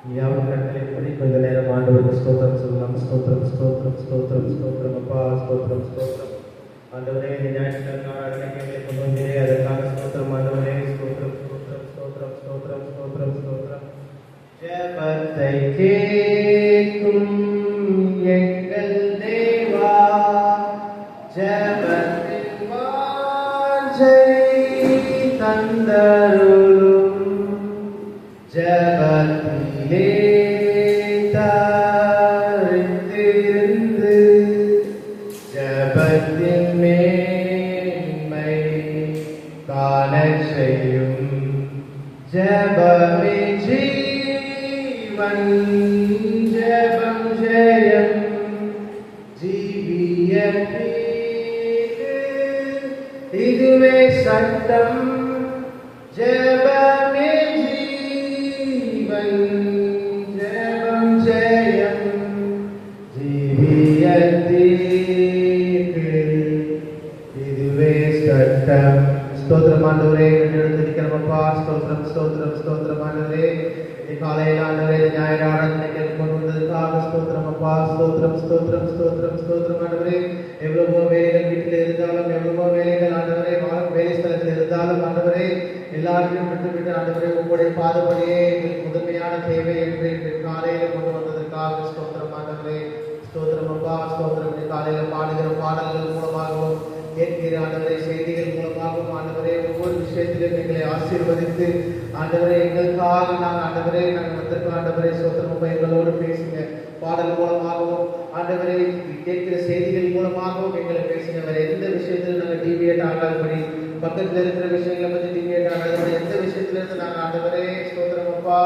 யாவரும் கட்டளை படி கொஞ்ச நேரம் ஆண்டவருக்கு ஸ்தோத்திரம் சொல்லலாம். ஸ்தோத்திரம் ஸ்தோத்திரம் ஸ்தோத்திரம் ஸ்தோத்திரம் அப்பா, ஸ்தோத்திரம் ஸ்தோத்திரம். ஆண்டவரே, இந்த ஞாயிற்றுக்கிழமை ஆராதனைகளை கொண்டு வந்தீரே, அதற்காக ஸ்தோத்திரம் ஆண்டவரே. ஸ்தோத்திரம் ஸ்தோத்திரம் ஸ்தோத்திரம் ஸ்தோத்திரம் ஸ்தோத்திரம் ஸ்தோத்திரம். ஜெபத்தை கேட்கும் எங்கள் தேவா, ஜெபத்தின் வாஞ்சை தந்தருளும், ஜெபத்திலே தரித்திருந்து ஜெபத்தின் மேன்மை காணச் செய்யும். ஜெபமே ஜீவன், ஜெபம் ஜெயம், ஜீவியத்திற்கு இதுவே சட்டம். ஜெபமே ஜீவன், ஜெபம் ஜெயம், ஜீவியத்திற்கு இதுவே சட்டம். ஸ்தோத்திரம் ஆண்டவரே, எடுத்திருக்கிறோமப்பா. ஸ்தோத்திரம் ஸ்தோத்திரம் ஸ்தோத்திரம் ஆண்டவரே. காலையில் ஆண்டவரே ஞாயிறு ஆராதனைக்கு கொண்டு வந்ததுக்காக ஸ்தோத்திரம் அப்பா. ஸ்தோத்திரம் ஸ்தோத்திரம் ஸ்தோத்திரம் ஸ்தோத்திரம் ஆண்டவரே. எவ்வளவோ வேலைகள் வீட்டில் இருந்தாலும், எவ்வளவோ வேலைகள் ஆண்டவரே வேலை ஸ்தலத்தில் இருந்தாலும் ஆண்டவரே, எல்லாத்தையும் விட்டு ஆண்டவரே உங்களுடைய பாதப்படியே எங்களுக்கு முதன்மையான தேவை என்று காலையில் கொண்டு வந்ததற்காக ஸ்தோத்திரம் ஆண்டவரே. ஸ்தோத்திரம் அப்பா. ஸ்தோத்திரம். காலையில் பாடுகிற பாடல்கள் மூலமாகவும் கேட்கிற ஆண்டவரை செய்திகள் மூலமாகவும் ஆண்டவரே ஒவ்வொரு விஷயத்திலும் எங்களை ஆசீர்வதித்து ஆண்டவரை எங்களுக்காக ஆண்டவரே நாங்கள் வந்திருக்கோம். ஆண்டவரை ஸ்தோத்திரம் எங்களோடு பேசுங்க. பாடல் மூலமாகவும் ஆண்டவரை கேட்கிற செய்திகள் மூலமாகவும் எங்களை பேசுங்க. வேற எந்த விஷயத்திலும் நாங்கள் டிவியேட் ஆகாதபடி, பக்கத்தில் இருக்கிற விஷயங்களை பற்றி டிவியேட் ஆகாதபடி, எந்த விஷயத்திலிருந்து நாங்கள் ஆண்டவரே ஸ்தோத்திரம் அப்பா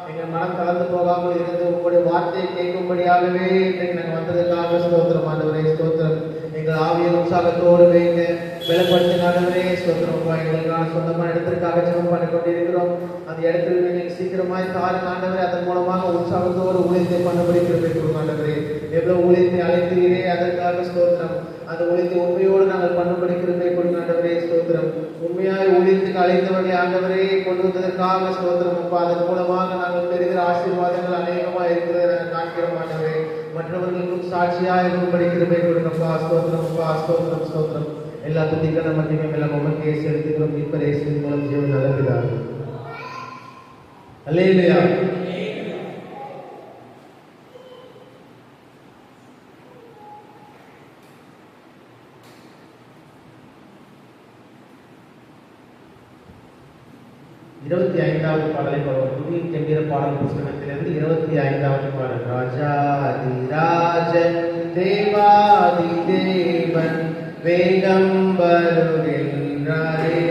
எங்கள் மனம் கலந்து போகாமல் இருந்து உங்களுடைய வார்த்தையை கேட்கும்படியாகவே இன்றைக்கு நாங்கள் வந்ததுக்காக ஸ்தோத்திரம் ஆண்டவரே. ஸ்தோத்திரம். எங்கள் ஆவியில் உற்சாகத்தோடு வைங்க பலப்படுத்தின ஆண்டவரே. ஸ்தோத்திரம் அப்பா. எங்களுக்கான சொந்தமான இடத்திற்காக ஜெபம் பண்ணி கொண்டிருக்கிறோம். அந்த இடத்தில் நீங்கள் சீக்கிரமாய் தாருங்க ஆண்டவரே. அதன் மூலமாக உற்சாகத்தோடு ஊழியத்தை பண்ணபடி கிருபை கொடுங்க ஆண்டவரே. எவ்வளவு ஊழியத்தை அழைத்தீரே அதற்காக ஸ்தோத்திரம். அந்த ஊழியத்தை உண்மையோடு நாங்கள் பண்ணும்படி கிருபை கொடுங்க ஆண்டவரே. ஸ்தோத்திரம். உண்மையாய் ஊழியத்துக்கு அழைத்தவரை ஆண்டவரே கொண்டு வந்ததற்காக ஸ்தோத்திரம் அப்பா. அதன் மூலமாக நாங்கள் பெறுகிற ஆசீர்வாதங்கள் அநேகமாக இருக்கிறத நாங்கள் காண்கிறோம் ஆண்டவரே. மற்றவர்களுக்கும் சாட்சியாக இருக்கும்படி கிருபை கொடுங்கப்பா. ஸ்தோத்திரம் அப்பா. ஸ்தோத்திரம் ஸ்தோத்திரம். எல்லா துதிக்கான மகிமையும் எல்லாம் உமக்கே செலுத்துகிறோம். இப்ப இயேசுவின் மூலம் ஜீவன் நல்லதுதான். அல்லேலூயா. இருபத்தி ஐந்தாவது பாடலை புதிய கம்பீர பாடல் புஸ்தகத்திலிருந்து 25வது பாடல். ராஜாதிராஜன் தேவாதி தேவன் வேகம் வருகின்றாரே.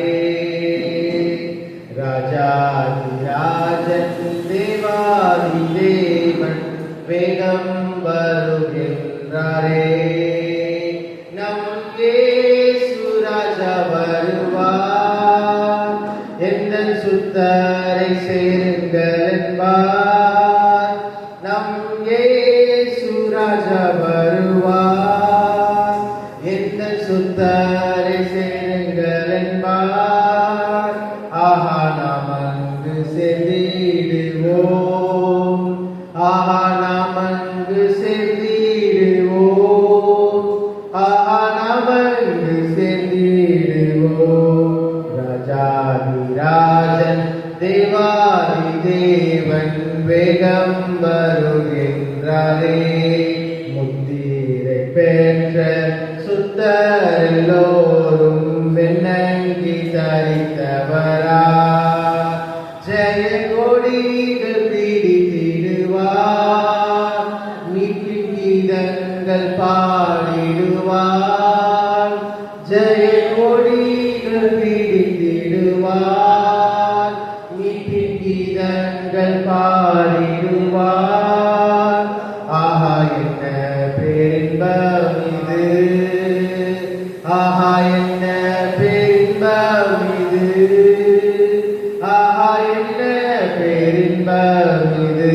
ராஜாதிராஜன் தேவாதி தேவன் வேகம் வருகின்றாரே. நம் இயேசு ராஜா வருவார், எந்தன் சுத்தரை சேருங்கள் என்பார். நம் இயேசு ராஜா வருவார், எந்தன் சுத்தரை சேருங்கள் என்பார். ஆஹா நாம் அங்கு சென்றிடுவோம், ஆஹா நாம் அங்கு சென்றிடுவோம், ஆஹா நாம் அங்கு சென்றிடுவோம். ராஜாதிராஜன் தேவாதி தேவன் வேகம் வருகின்றாரே. முத்திரை பெற்ற சுத்தர் எல்லோரும் வெண்ணங்கி தரித்தவரா ஜெய கொடிகள் பிடித்திடுவார், மீட்பின் கீதங்கள் பாடிடுவார். ஜெய கொடிகள் பிடித்திடுவார், மீட்பின் கீதங்கள் பாடிடுவார். ஆஹா என்ன பேரின்பம் இது, ஆஹா என்ன பேரின்பம் இது, ஆஹா என்ன பேரின்பம் இது.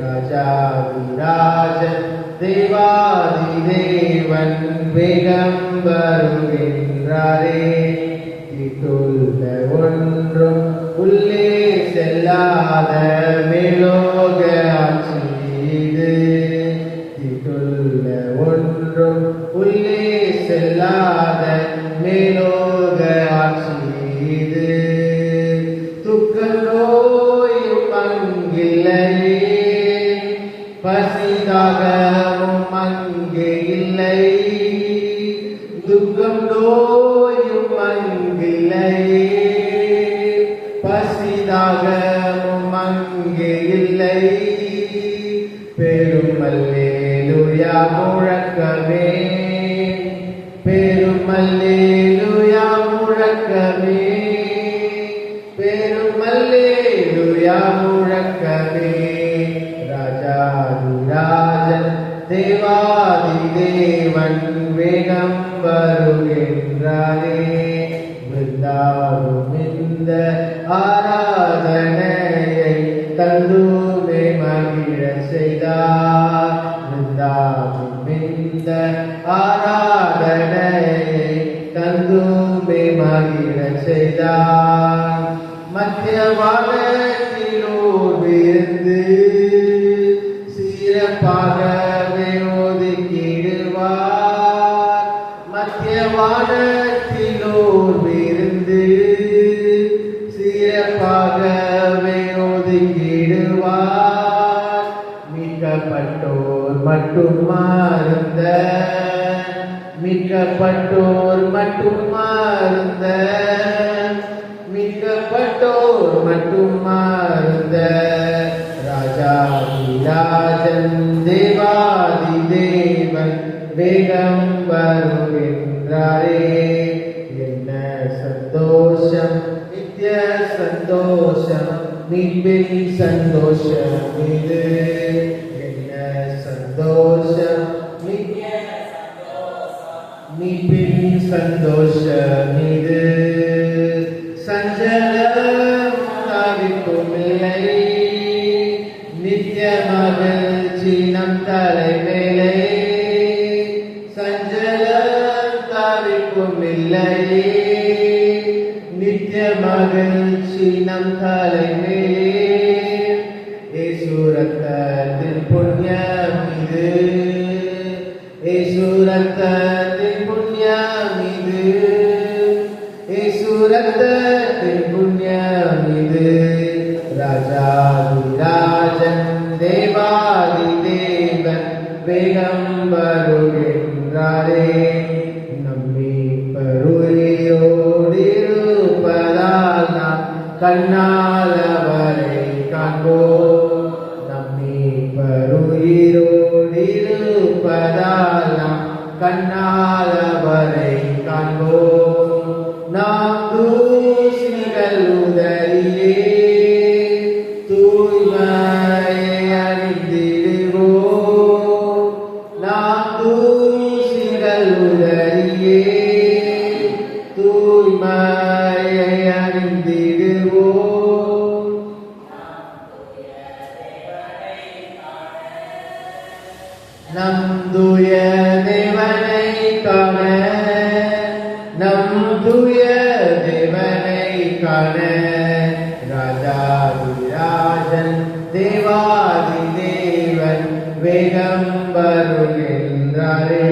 ராஜாதிராஜன் தேவாதி தேவன் வேகம் வருகின்றாரே. தீட்டுள்ள ஒன்றும் உள்ளே செல்லாத மேலோக முழக்கமே, பெரும் அல்லேலூயா முழக்கமே. ராஜாதிராஜன் தேவாதி தேவன் வேகம் வருகின்றாரே. பிருந்தாவும் இந்த ஆராதனையை தந்துமே மகிழ செய்தார். பிருந்தாவும் இந்த ஆராதனையை தந்துமே மகிழ செய்தார். மத்தியவாதத்திலோர் விருந்து சிறப்பாகவே ஒதுக்கிடுவார். மத்தியவாதத்திலோர் விருந்து சிறப்பாகவே ஒதுக்கிடுவார். மீட்கப்பட்டோர் மட்டும் மாறுந்த, மீட்கப்பட்டோர் மட்டும் மாறுந்த, மீட்கப்பட்டோர் மட்டும் மாறுந்த. ராஜாதிராஜன் தேவாதி தேவன் வேகம் வருகின்றாரே. என்ன சந்தோஷம், நித்திய சந்தோஷம், மீட்பின் சந்தோஷம் இது. என்ன சந்தோஷம், நித்திய மீட்பின் சந்தோஷம் இது. சஞ்சலம் தவிர்க்குமில்லை, நித்திய மகிழ்ச்சி நம் தலைமையிலே. சஞ்சலம் தவிர்க்குமில்லை, நித்திய மகிழ்ச்சி நம் தலைமையிலே. இயேசு ரத்தத்தின் புண்ணியம் இது, இயேசு ரத்தத்தின் புண்ணியம் இது, இயேசு ரத்தத்தின் புண்ணியம் இது. ராஜாதிராஜன் தேவாதி தேவன் வேகம் வருகின்றாரே. நம்மை பருளியோடிருப்பதால் நாம் கண்ணால் அவரை காண்போம். நம்மை பருளியோடிருப்பதால் நாம் கண்ணால் அவரை காண்போம். நாம் தூசிகள் உதறியே தூய்மையை அணிந்திடுவோம். நாம் தூசிகள் உதறியே தூய்மையை அணிந்திடுவோம். நம் தூய தேவனை காண, நம் தூய தேவனை காண. ராஜாதிராஜன் தேவாதி தேவன் வேகம் வருகின்றாரே.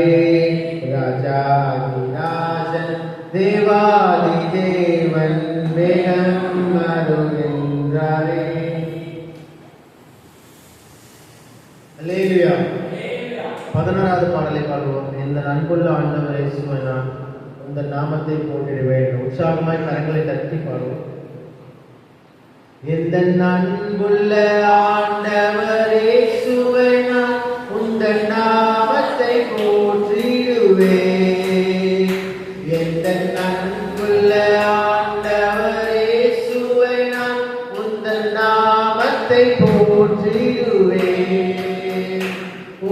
ராஜாதிராஜன் தேவாதி தேவன் வேகம் வருகின்றாரே. அல்லேலூயா. 16வது பாடலை பாடுவோம். இந்த அன்புள்ள ஆண்டவர் இயேசுவை நான் இந்த நாமத்தை போட்டிடுவேன். உற்சாகமாய் கரங்களை தட்டி பாடுவோம். இந்த அன்புள்ள ஆண்டவர் இயேசுவை நான் உந்தன் நாமத்தை போற்றிடுவேன். இந்த அன்புள்ள ஆண்டவர் இயேசுவை நான் உந்தன் நாமத்தை போற்றிடுவேன்.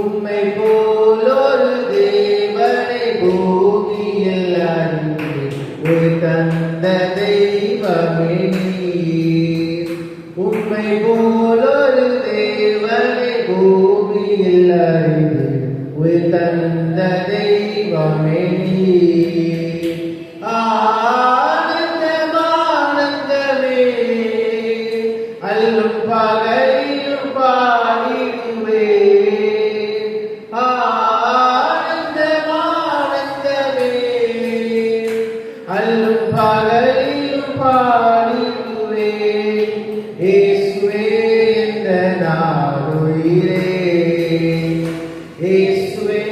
உம்மை போலொரு தேவனை பூமியில் அன்பு தந்த தெய்வமே நீர். உம்மை போலொரு தேவனை பூமியில் அறிந்து உயிர் தந்த தெய்வமே நீர். ஆனந்தமானந்தமே அல்லும் பகலிலும் பாடிடுவே. ஆனந்தமானந்தமே அல்லும் பகலிலும் பாடிடுவே. இயேசுவே என்ற நாருயிரே, இயேசுவே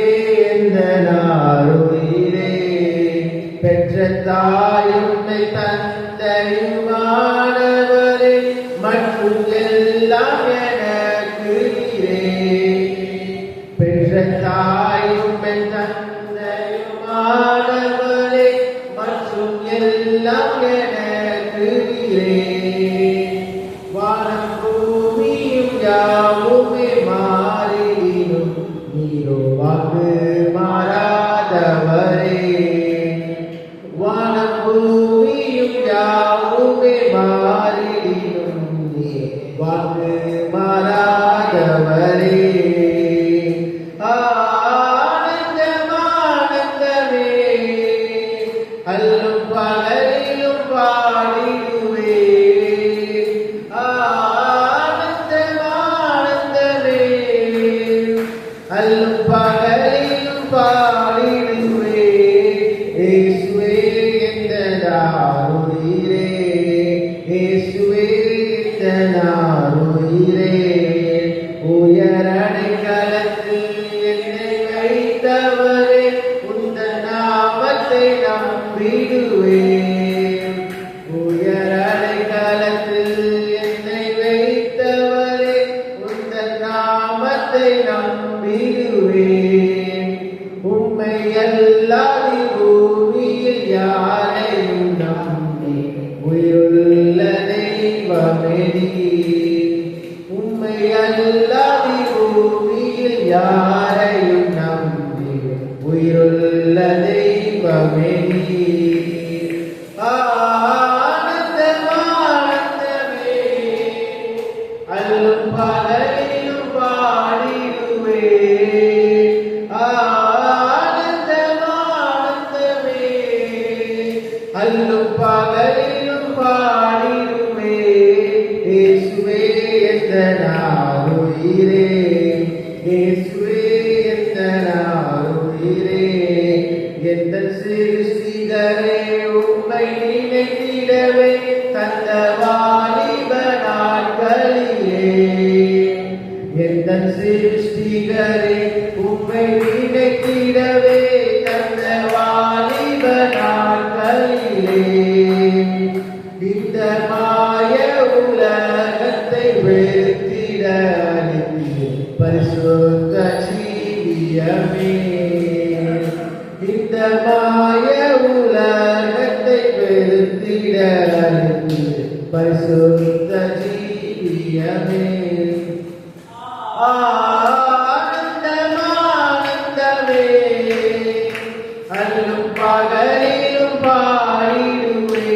என்ற நாருயிரே. பெற்ற தாயுன்னை தந்தையுமானவரே, மற்றும் எல்லாம் எனக்கு நீரே. பெற்ற தாயும் தந்தையுமானவரே, மற்றும் எல்லாம் எனக்கு நீரே. வானம் பூமியும் யாவுமே மாறிடினும் நீரோ வாக்கு மாறாதவரே. வானம் பூமியும் யாவுமே மாறிடினும் நீர் வாக்கு மாறாதவரே. ஆனந்தமானந்தமே அல்லும் பகலிலும் பாடிடுவே. ஆனந்தமானந்தமே அல்லும் பகலிலும் பாடிடுவே. இயேசுவே எந்தனாருயிரே, இயேசுவே எந்தனாருயிரே. உயரடைக்கலத்தில் என்னை வைத்தவரே, உந்தன் நாமத்தை நம்பிடுவேன். உயரடைக்கலத்தில் என்னை வைத்தவரே, உந்தன் நாமத்தை நம்பிடுவேன். உம்மை அல்லாது பூமியில் யாரையும் நம்பி உயிருள்ள தெய்வமே நீர். உம்மை அல்லாது பூமியில் யாரையும் நம்பி உயிருள்ள தெய்வமே நீர். ஆனந்தமானந்தமே அல்லும் பகலிலும் பாடிடுவே. ஆனந்தமானந்தமே அல்லும் பகலிலும் பாடிடுவே. இயேசுவே எந்தனாருயிரே, இயேசுவே எந்தனாருயிரே. எந்தன் சிருஷ்டிகரே உம்மை நினைத்திடவே தந்த வாலிப நாட்களிலே. எந்தன் சிருஷ்டிகரே உம்மை நினைத்திடவே தந்த வாலிப நாட்களிலே. இந்த மாய உலகத்தை வெறுத்திட அனுப்பிய பரிசுத்த ஜீவியமே. இந்த மாய உலகத்தை வெறுத்திட அனுப்பிய பரிசுத்த ஜீவியமே. ஆனந்தமானந்தமே அல்லும் பகலிலும் பாடிடுவே.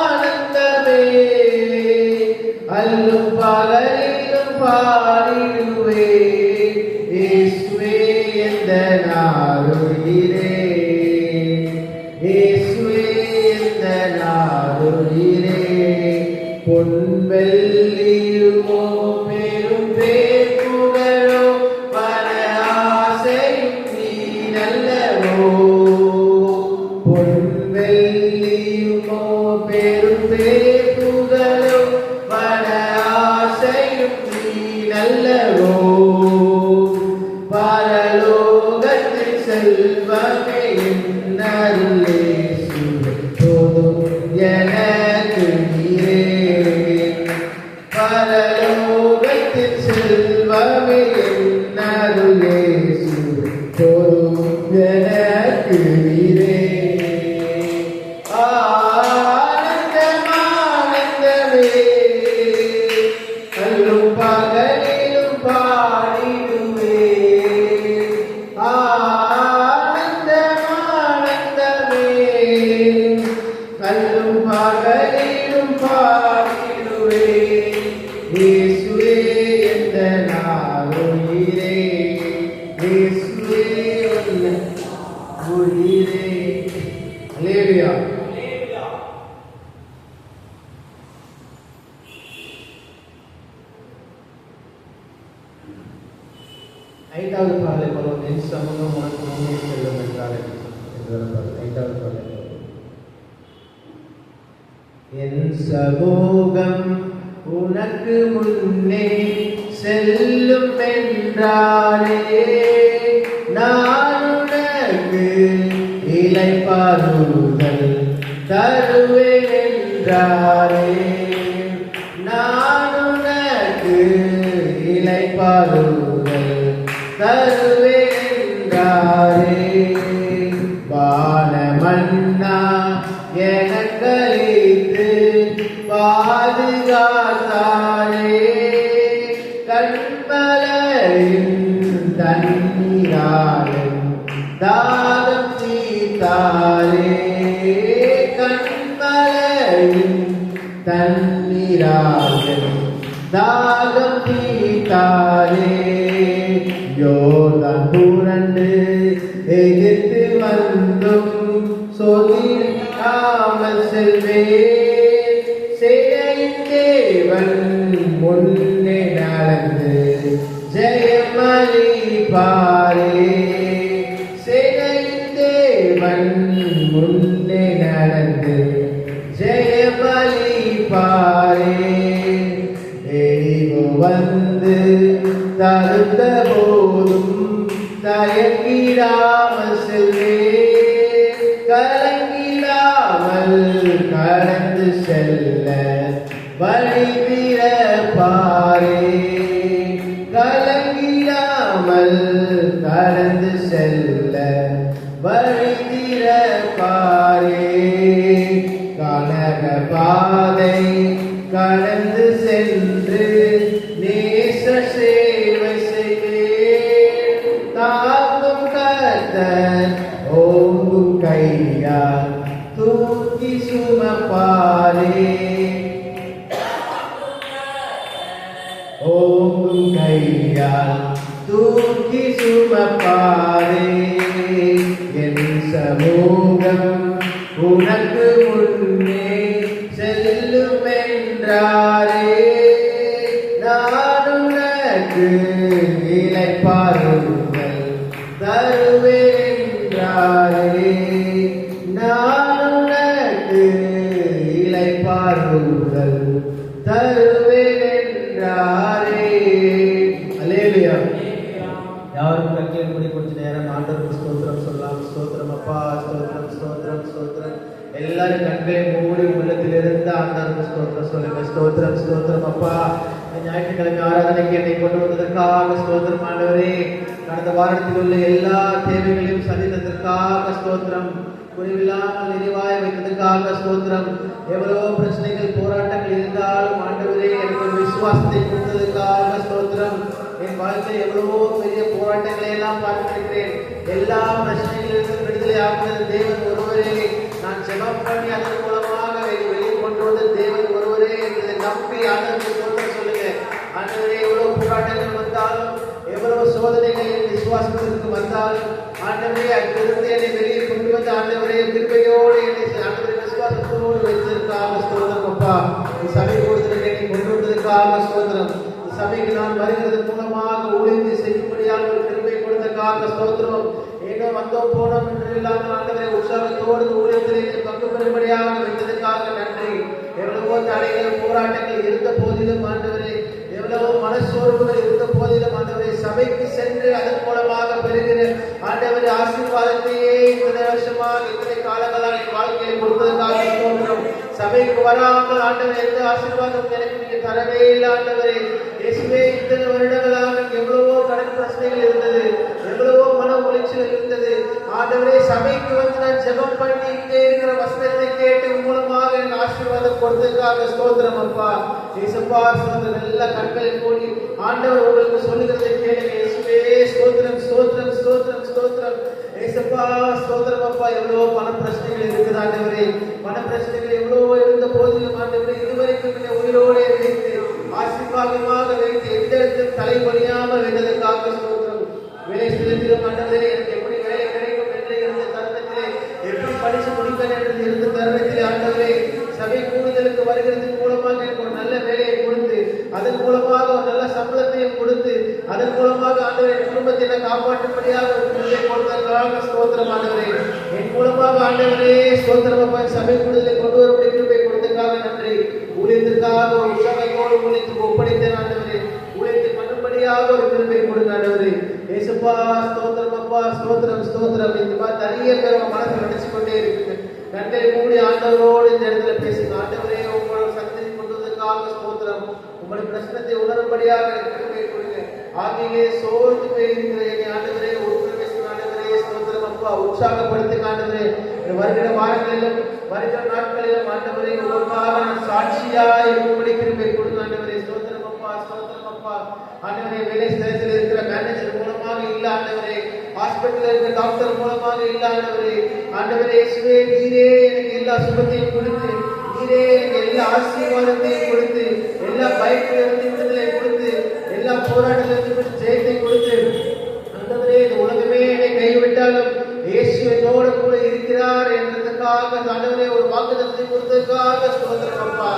ஆனந்தமானந்தமே அல்லும் பகலிலும் பாடிடுவே. இயேசுவே எந்தனாருயிரே, இயேசுவே எந்தனாருயிரே. பொன்வெள்ளியுமோ பெரும் பேர் புகழோ பல ஆசையும் நீரல்லவோ. பொன்வெள்ளியுமோ பெரும் பேர் புகழோ பல ஆசையும் நீரல்லவோ. பரலோகத்தில் செல்வமே என்னருளே போதும் எனக்கு நீரே. பரலோகத்தில் செல்வமே என்னருளே போதும் எனக்கு நீரே. ஆனந்தமானந்தமே அல்லும் பகலிலும் பாடிடுவே. ஆனந்தமானந்தமே அல்லும் பகலிலும் பாடிடுவே. இயேசுவே எந்தனாருயிரே, இயேசுவே உயிரே. அல்லேலூயா. ஐந்தாவது பாடலை போலும். என் சமூகம் உனக்கு முன்னே செல்லும் என்றால் ஐந்தாவது பாடலை. என் சமூகம் உனக்கு முன்னே செல்லும் என்றாரே, நான் உனக்கு இளைப்பாறுதல் தருவேன் என்றாரே. நான் உனக்கு இளைப்பாறுதல் தருவேன் என்றாரே. கண்மலையின் தண்ணீராக தாகம் தீர்த்தாரே. யோர்தான் புரண்டு எதிர்த்து வந்தும் சோதிக்காமல் செல்வே. சேனையின் தேவன் முன்னே நடந்து ஜெயமளிப்பாரே. சேனையின் தேவன் முன்னே நடந்து ஜெயமளிப்பாரே. எரிகோ வந்து தடுத்த போதும் தயங்கிடாமல் செல்வே. கலங்கிடாமல் கடந்து செல்ல வழி திறப்பாரே. கலங்கிடாமல் கடந்து செல்ல வழி திறப்பாரே. கனக பாதை கடந்து சென்று நேச சேவை செய்வேன். தாங்கும் கர்த்தர் ஓங்கும் கையால் தூக்கி சுமப்பாரே. ஓங்கும் கையால் தூக்கி சுமப்பாரே. என் சமூகம் உனக்கு முன்னே செல்லும் என்றாரே. நான் உனக்கு இளைப்பாறுதல் தருவேன் என்றாரே. நான் உனக்கு இளைப்பாறுதல் தருவேன் என்றாரே. அல்லேலூயா. யாரும் கண்களை மூடி கொஞ்ச நேரம் ஆண்டவருக்கு ஸ்தோத்திரம் சொல்லலாம். ஸ்தோத்திரம் அப்பா, ஸ்தோத்திரம் ஸ்தோத்திரம் ஸ்தோத்திரம். எல்லாரும் கண்களை மூடி உள்ளத்திலிருந்து ஆண்டவருக்கு ஸ்தோத்திரம் சொல்லுங்க. ஸ்தோத்திரம் ஸ்தோத்திரம் அப்பா. ஞாயிற்றுக்கிழமை ஆராதனைக்கு என்னை கொண்டு வந்ததற்காக ஸ்தோத்திரம் ஆண்டவரே. கடந்த வாரத்தில் உள்ள எல்லா தேவைகளையும் சந்தித்ததற்காக ஸ்தோத்திரம். குறைவில்லாமல் நிறைவாய் வைத்ததற்காக ஸ்தோத்திரம். எவ்வளவோ பிரச்சனைகள் போராட்டங்கள் இருந்தாலும் ஆண்டவரே எனக்கு ஒரு விசுவாசத்தை கொடுத்ததற்காக ஸ்தோத்திரம். என் வாழ்க்கையில் எவ்வளவோ பெரிய போராட்டங்களை எல்லாம் பார்த்திருக்கிறேன். எல்லா பிரச்சனைகளிலிருந்து விடுதலை ஆக்குவது தேவன் ஒருவரே. நான் ஜெபம் பண்ணி அதன் மூலமாக வெளியே கொண்டு வந்த தேவன் ஒருவரே என்பதை நம்பி ஆண்டவரை சொல்லுங்க. ஆண்டவரே எவ்வளவு போராட்டங்கள் வந்தாலும் எவ்வளவு சோதனைகள் என் விசுவாசத்திற்கு வந்தாலும் ஆண்டவரே அதிலிருந்து என்னை வெளியே கொண்டு வந்து ஆண்டவரே கிருபையோடு என்னை ஆண்டவரை விசுவாசத்தோடு வைத்ததற்காக ஸ்தோத்திரம் அப்பா. சபை கொடுத்ததற்கு என்னை கொண்டு வந்ததற்காக ஸ்தோத்திரம். சபைக்கு நான் வருகிறது மூலமாக ஊழியத்தை செய்யும்படியாக ஒரு கிருபை கொடுத்ததற்காக ஸ்தோத்திரம். ஏதோ வந்தோம் போனோம் என்று இல்லாமல் ஆண்டவரை உற்சாகத்தோடு ஊழியத்திலே பங்கு பெறும்படியாக வைத்ததற்காக நன்றி. எவ்வளவோ தடைகள் போராட்டங்கள் இருந்த போதிலும் ஆண்டவரே, எவ்வளவோ மனசோர்வுகள் இருந்த போதிலும் ஆண்டவரை சபைக்கு சென்று அதன் மூலமாக பெறுகிற ஆண்டவரை ஆசீர்வாதத்தையே இத்தனை வருஷமாக இத்தனை காலங்களாக என் வாழ்க்கையை கொடுத்ததற்காக ஸ்தோத்திரம். சபைக்கு வராமல் ஆண்டவர் எந்த ஆசீர்வாதம் எனக்கு நீங்க தரவே இல்லை ஆண்டவரே. இயேசுவே இத்தனை வருடங்களாக எவ்வளவோ கடன் பிரச்சனைகள் இருந்தது, எவ்வளவோ மன உளைச்சல் இருந்தது ஆண்டவரே. சபைக்கு வந்து நான் ஜெபம் பண்ணி இங்கே இருக்கிற வசனத்தை கேட்டு மூலமாக எனக்கு ஆசீர்வாதம் கொடுத்ததற்காக ஸ்தோத்திரம் அப்பா. இயேசுப்பா ஸ்தோத்திரம். எல்லா கண்களை மூடி ஆண்டவர் உங்களுக்கு சொல்லுகிறதை கேளுங்க. இயேசுவே ஸ்தோத்திரம் ஸ்தோத்திரம் ஸ்தோத்திரம் ஸ்தோத்திரம். இயேசுப்பா ஸ்தோத்திரம் அப்பா. எவ்வளவோ பண பிரச்சனைகள் இருக்குது ஆண்டவரே. பண பிரச்சனைகள் எவ்வளவோ இருந்த போதிலும் ஆண்டவரே இதுவரைக்கும் என்னை உயிரோடு வைத்து ஆசீர்வாதமாக வைத்து எந்த இடத்தில் தலைபடியாமல் வைத்ததற்காக ஸ்தோத்திரம். வேலை செலுத்திலும் ஆண்டவரே எனக்கு எப்படி வேலை கிடைக்கும் என்று இருந்த தருணத்திலே, எப்படி படிச்சு முடிப்பேன் என்று இருந்த தருணத்திலே ஆண்டவரே சபை கூடுதலுக்கு வருகிறதுக்கு மூலமாக எனக்கு ஒரு நல்ல வேலையை கொடுத்து அதன் மூலமாக ஒரு நல்ல சம்பளத்தையும் கொடுத்து அதன் மூலமாக ஆண்டவரே என் குடும்பத்தை காப்பாற்றும்படியாக ஒரு கிருபை கொடுத்ததற்காக ஸ்தோத்திரம் ஆண்டவரே. என் மூலமாக ஆண்டவரே ஸ்தோத்திரம் சபை கூடுதலை கொண்டு வரக்கூடிய கிருபை கொடுத்ததற்காக நன்றி. ஊழியத்திற்காக ஒரு உற்சாகத்தோடு ஊழியத்துக்கு ஒப்படைத்தேன் ஆண்டவரே. ஊழியத்தை பண்ணும்படியாக ஒரு கிருபை கொடுங்க ஆண்டவரே. இயேசுப்பா ஸ்தோத்திரம் அப்பா. ஸ்தோத்திரம் ஸ்தோத்திரம். இந்த மாதிரி நிறைய பேர் உங்க மனசு நினைச்சு கொண்டே இருக்குங்க. கண்டை மூடி ஆண்டவரோடு இந்த இடத்துல பேசுங்க. ஆண்டவரே உங்களோட சக்தியை கொண்டு வந்ததற்காக ஸ்தோத்திரம். உங்களுடைய பிரச்சனத்தை உணரும்படியாக கிருபை கொடுங்க. ஆகியே சோர்ந்து போயிருக்கிற என்னை ஆண்டவரே உற்சாகப்படுத்துங்க ஆண்டவரே. ஸ்தோத்திரம் அப்பா. உற்சாகப்படுத்துங்க ஆண்டவரே. வருகிற வாரங்களிலும் வருகிற நாட்களிலும் ஆண்டவரே உங்களுக்காக நான் சாட்சியாய் இருக்கும்படி கிருபை கொடுங்க ஆண்டவரே. ஸ்தோத்திரம் அப்பா. ஸ்தோத்திரம் அப்பா. ஆண்டவரே வேலை ஸ்தலத்தில் இருக்கிற மேனேஜர் மூலமாக இல்ல ஆண்டவரே, ஹாஸ்பிட்டல் ஹாஸ்பிட்டல்ல இருக்க டாக்டர் மூலமாக இல்ல ஆண்டவரே. ஆண்டவரே இயேசுவே, நீரே எனக்கு எல்லா சுகத்தையும் கொடுத்து, நீரே எனக்கு எல்லா ஆசீர்வாதத்தையும் கொடுத்து, எல்லா பயத்திலிருந்து விடுதலை கொடுத்து, எல்லா போராட்டத்திலிருந்து ஜெயத்தை கொடுத்து, ஆண்டவரே இந்த உலகமே என்னை கைவிட்டாலும் இயேசு என்னோட கூட இருக்கிறார் என்றதுக்காக ஆண்டவரே ஒரு வாக்குத்தத்தத்தை கொடுத்ததுக்காக ஸ்தோத்திரம் அப்பா.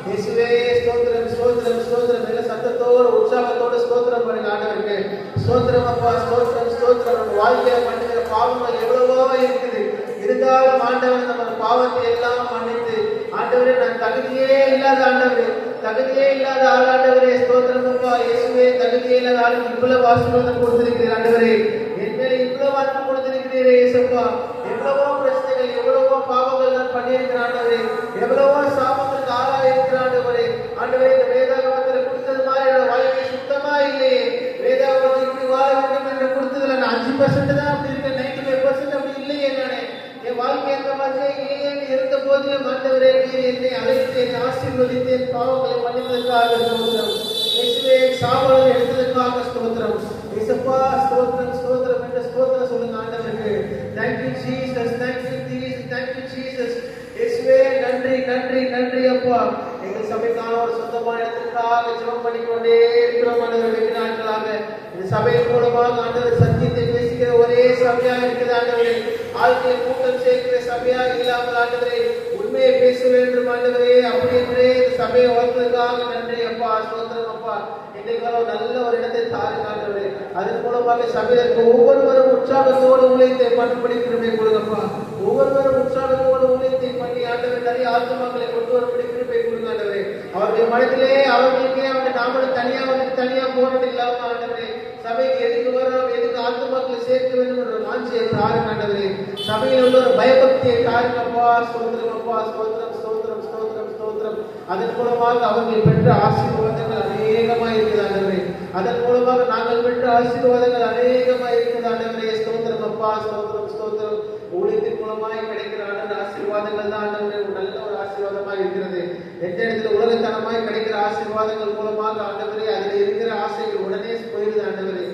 இயேசுவே ஸ்தோத்திரம் ஸ்தோத்திரம் ஸ்தோத்திரம். நல்ல சத்தத்தோடு உற்சாகத்தோடு ஸ்தோத்திரம் பண்ணுங்க ஆண்டவருக்கு. ஸ்தோத்திரம் அப்பா, ஸ்தோத்திரம் ஸ்தோத்திரம். நம்ம வாழ்க்கையில பண்ணுகிற பாவங்கள் எவ்வளவோ இருக்குது, இருந்தாலும் ஆண்டவர் நம்ம பாவத்தை எல்லாம் மன்னித்து, ஆண்டவரே நான் தகுதியே இல்லாத ஆண்டவரே, தகுதியே இல்லாத ஆள் ஆண்டவரே, ஸ்தோத்திரம் அப்பா. இயேசுவே தகுதியே இல்லாத ஆளுக்கு இவ்வளவு ஆசீர்வாதம் கொடுத்திருக்கிறீர் ஆண்டவரே. என் மேல இவ்வளவு அன்பு கொடுத்திருக்கிறீரே இயேசுப்பா. எவ்வளவோ பிரச்சனைகள், எவ்வளவோ பாவங்கள் நான் பண்ணியிருக்கிறேன் ஆண்டவரே, எவ்வளவோ சாபங்களுக்கு ஆளாயிருக்கிறேன் ஆண்டவரே. ஆண்டவரே இந்த வேதாகமத்தில் கொடுத்தது மாதிரி என்னோட வாழ்க்கை சுத்தமா இல்லையே. வேதாகமத்தில் இப்படி வாழ வேண்டும் என்று கொடுத்ததுல நான் 5% தான் அப்படி இருக்கேன், 95% அப்படி இல்லையே. நானே என் வாழ்க்கை அந்த மாதிரி இல்லையே இருந்த போதிலும் ஆண்டவரே நீர் என்னை அழைத்து என்னை ஆசீர்வதித்து என் பாவங்களை மன்னித்ததற்காக ஸ்தோத்திரம். இயேசுவே சாபங்களை எடுத்ததற்காக ஸ்தோத்திரம். இயேசுப்பா ஸ்தோத்திரம் ஸ்தோத்திரம் என்ற ஸ்தோத்திரம் சொல்லுங்க ஆண்டவருக்கு. Thank you Jesus, thank you Jesus, thank you Jesus. இயேசுவே நன்றி நன்றி நன்றி அப்பா. எங்கள் சபைக்கான ஒரு சொந்தமான இடத்திற்காக ஜெபம் பண்ணிக்கொண்டே இருக்கிறோம் ஆண்டவர். வெகு நாட்களாக இந்த சபையின் மூலமாக ஆண்டவர் சத்தியத்தை பேசுகிற ஒரே சபையா இருக்கிறது ஆண்டவரே. ஆட்களை கூட்டம் சேர்க்கிற சபையா இல்லாமல் ஆண்டவரே உண்மையை பேச வேண்டும் ஆண்டவரே. அப்படி என்றே இந்த சபையை வளர்த்ததுக்காக நன்றி அப்பா, ஸ்தோத்திரம் அப்பா. எங்களுக்காக நல்ல ஒரு இடத்தை தாருங்க ஆண்டவரே. அதன் மூலமாக சபையிற்கு ஒவ்வொருவரும் உற்சாகத்தோடு ஊழியத்தை பண்ணும்படி கிருபை கொடுங்கப்பா. ஒவ்வொருவரும் உற்சாகத்தோடு ஊழியத்தை பண்ணி ஆண்டவர் நிறைய ஆத்துமாக்களை கொண்டு வரும்படி கிருபை கொடுங்க ஆண்டவரே. அவர்கள் மனதிலே அவர்களுக்கே அவங்க நாமளும் தனியா வந்து தனியா போறது இல்லாம ஆண்டவரே சபைக்கு எதுக்கு வரோம், எதுக்கு ஆத்துமாக்களை சேர்க்க வேண்டும் என்ற வாஞ்சியை தாருங்க ஆண்டவரே. சபையில் உள்ள ஒரு பயபக்தியை தாருங்கப்பா. ஸ்தோத்திரம் அப்பா, ஸ்தோத்திரம் ஸ்தோத்திரம் ஸ்தோத்திரம் ஸ்தோத்திரம். அதன் மூலமாக அவர்கள் பெற்ற ஆசீர்வாதங்கள் அநேகமாக இருக்குது ஆண்டவரே. அதன் மூலமாக நாங்கள் பெற்ற ஆசீர்வாதங்கள் அநேகமாக இருக்குது ஆண்டவரே. ஸ்தோத்திரம் அப்பா, ஸ்தோத்திரம் ஸ்தோத்திரம். ஊழியத்தின் மூலமாய் கிடைக்கிற ஆசீர்வாதங்கள் தான் ஆண்டவரே நல்ல ஒரு ஆசீர்வாதமாக இருக்கிறது. எந்த இடத்துல உலகத்தனமாய் கிடைக்கிற ஆசீர்வாதங்கள் மூலமாக ஆண்டவரே அதில் இருக்கிற ஆசைகள் உடனே போயிடுது ஆண்டவரே.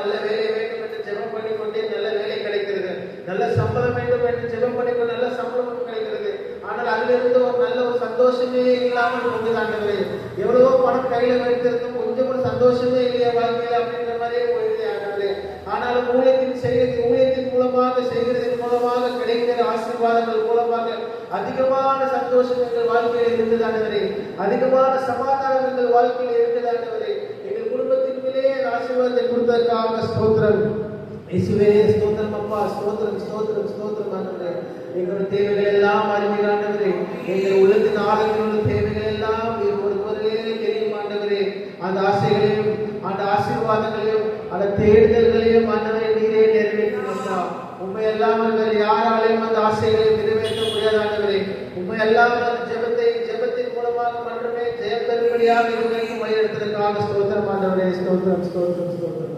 நல்ல வேலை வேண்டும் என்று ஜெபம் பண்ணிக்கொண்டே நல்ல வேலை கிடைக்கிறது, நல்ல சம்பளம் வேண்டும் என்று ஜெபம் பண்ணிக்கொண்டு நல்ல சம்பளமும் கிடைக்கிறது. ஆனால் அதிலிருந்து ஒரு நல்ல ஒரு சந்தோஷமே இல்லாமல் போகுது ஆண்டவரே. எவ்வளவோ பணம் கையில வைத்திருந்தும் கொஞ்சம் கூட சந்தோஷமே இல்லையா வாழ்க்கையில அப்படின்ற மாதிரியே போயிடுது ஆண்டவரே. ஆனாலும் ஊழியத்தின் மூலமாக செய்கிறதன் மூலமாக கிடைக்கிற ஆசீர்வாதங்கள் மூலமாக அதிகமான சந்தோஷம் எங்கள் வாழ்க்கையில் இருக்குது ஆண்டவரே. அதிகமான சமாதானம் எங்கள் வாழ்க்கையில் இருக்குது ஆண்டவரே. எங்கள் குடும்பத்தின் மேலே ஆசீர்வாதத்தை கொடுத்ததற்காக ஸ்தோத்திரம். இயேசுவே ஸ்தோத்திரம் அப்பா, ஸ்தோத்திரம் ஸ்தோத்திரம் ஸ்தோத்திரம் ஆண்டவரே. எங்களுடைய தேவைகள் எல்லாம் அறிவீர் ஆண்டவரே. எங்கள் உள்ளத்தின் ஆழத்தில் உள்ள தேவைகள் எல்லாம் ஒருவரே தெரியும் ஆண்டவரே. அந்த ஆசைகளையும் அந்த ஆசீர்வாதங்களையும் அந்த தேடுதல்களையும் ஆண்டவரே நீரே நிறைவேற்றுங்கப்பா. உண்மை அல்லாமல் வேறு யாராலையும் அந்த ஆசைகளை நிறைவேற்ற முடியாத ஆண்டவரே. உண்மை அல்லாமல் அந்த ஜெபத்தின் மூலமாக மட்டுமே ஜெயம் பெறும்படியாக இதுவரைக்கும் வழிநடத்துவதற்காக ஸ்தோத்திரம் ஆண்டவரே. ஸ்தோத்திரம் ஸ்தோத்திரம் ஸ்தோத்திரம்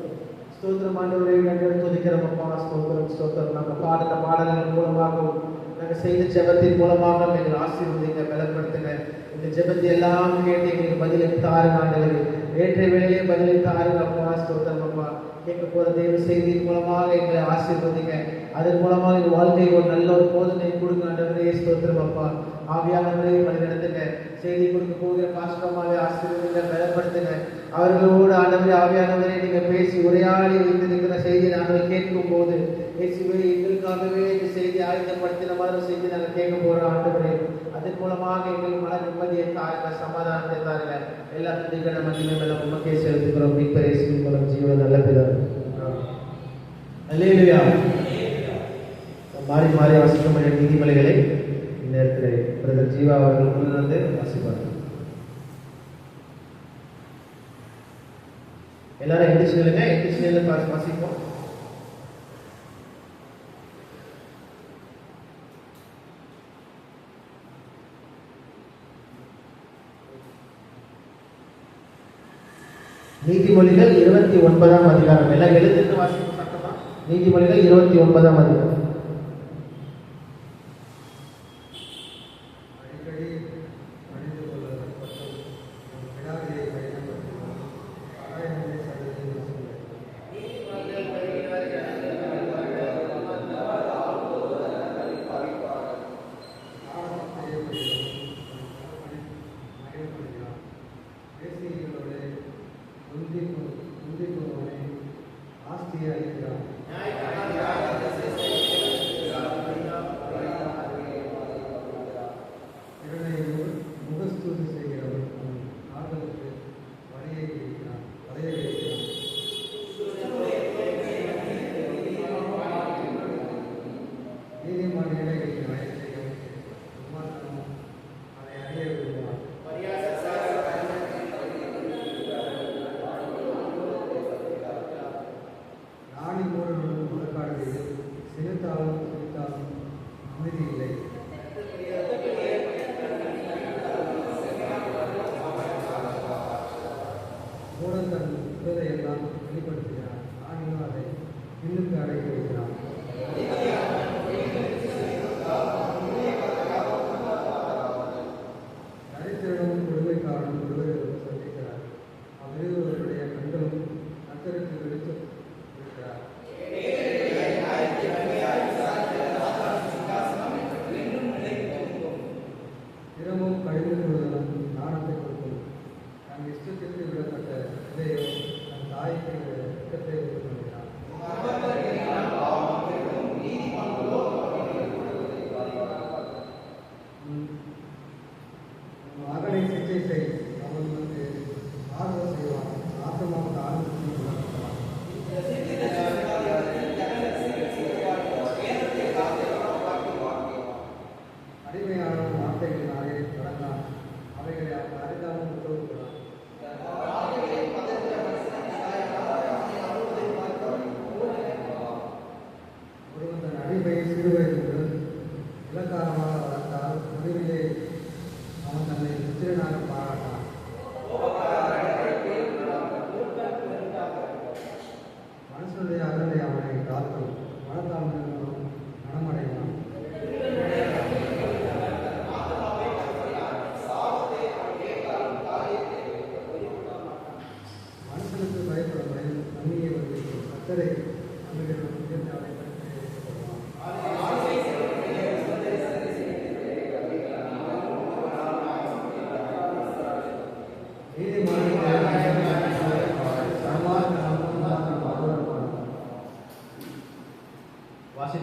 ஸ்தோத்திரம் ஆண்டவரே. நாங்கள் துதிக்கிறோம் அப்பா. ஸ்தோத்திரம் ஸ்தோத்திரம். நாங்கள் பாடுற பாடல்கள் மூலமாகவும் நாங்கள் செய்த ஜெபத்தின் மூலமாக எங்கள் ஆசீர்வதிங்க, பலப்படுத்துங்க. இந்த ஜெபத்தை எல்லாம் கேட்டு எங்களுக்கு பதிலை தாருங்க ஆண்டவரே. ஏற்ற வேளையிலே பதிலை தாருங்க அப்பா. ஸ்தோத்திரம் அப்பா. கேட்க போற தேவ செய்தியின் மூலமாக எங்களை ஆசீர்வதிங்க. அதன் மூலமாக எங்கள் வாழ்க்கையில் ஒரு நல்ல ஒரு போதனை கொடுங்க ஆண்டவரே. ஸ்தோத்திரம் அப்பா. ஆவியானவரே வழிநடத்துங்க. செய்தி கொடுக்க போகிற பாஸ்டர்மாவை ஆசீர்வதிங்க, பலப்படுத்துங்க. அவர்களோடு ஆண்டவரே ஆவியானவரே நீங்க பேசி உரையாடி வைத்திருக்கிற செய்தியை நாங்கள் கேட்கும் போது இயேசுவே எங்களுக்காகவே இந்த செய்தி ஆயுதப்படுத்தின மாதிரி செய்தி நாங்கள் கேட்க போறோம் ஆண்டவரே. அதன் மூலமாக எங்கள் மன நிம்மதியை தாருங்க, சமாதானத்தை தாருங்க. எல்லா துதிகளை மகிமை மேலும் உமக்கே செலுத்துகிறோம். மீட்பர் இயேசுவின் மூலம் ஜீவன நல்ல பிதாவே. அல்லேலூயா. மாறி மாறி வாசிக்கும் நீதிமொழிகளை இந்நேரத்தில் பிரதர் ஜீவா அவர்கள் முன்னிருந்து வாசிப்பார்கள். எல்லாரும் எந்திரிச்சு நில்லுங்க. எந்திரிச்சு நின்று வாசிப்போம். நீதிமொழிகள் 29ஆம் அதிகாரம். எல்லாம் எழுதிட்டு வாசிப்போம் சத்தமா. நீதிமொழிகள் 29ஆம் அதிகாரம்.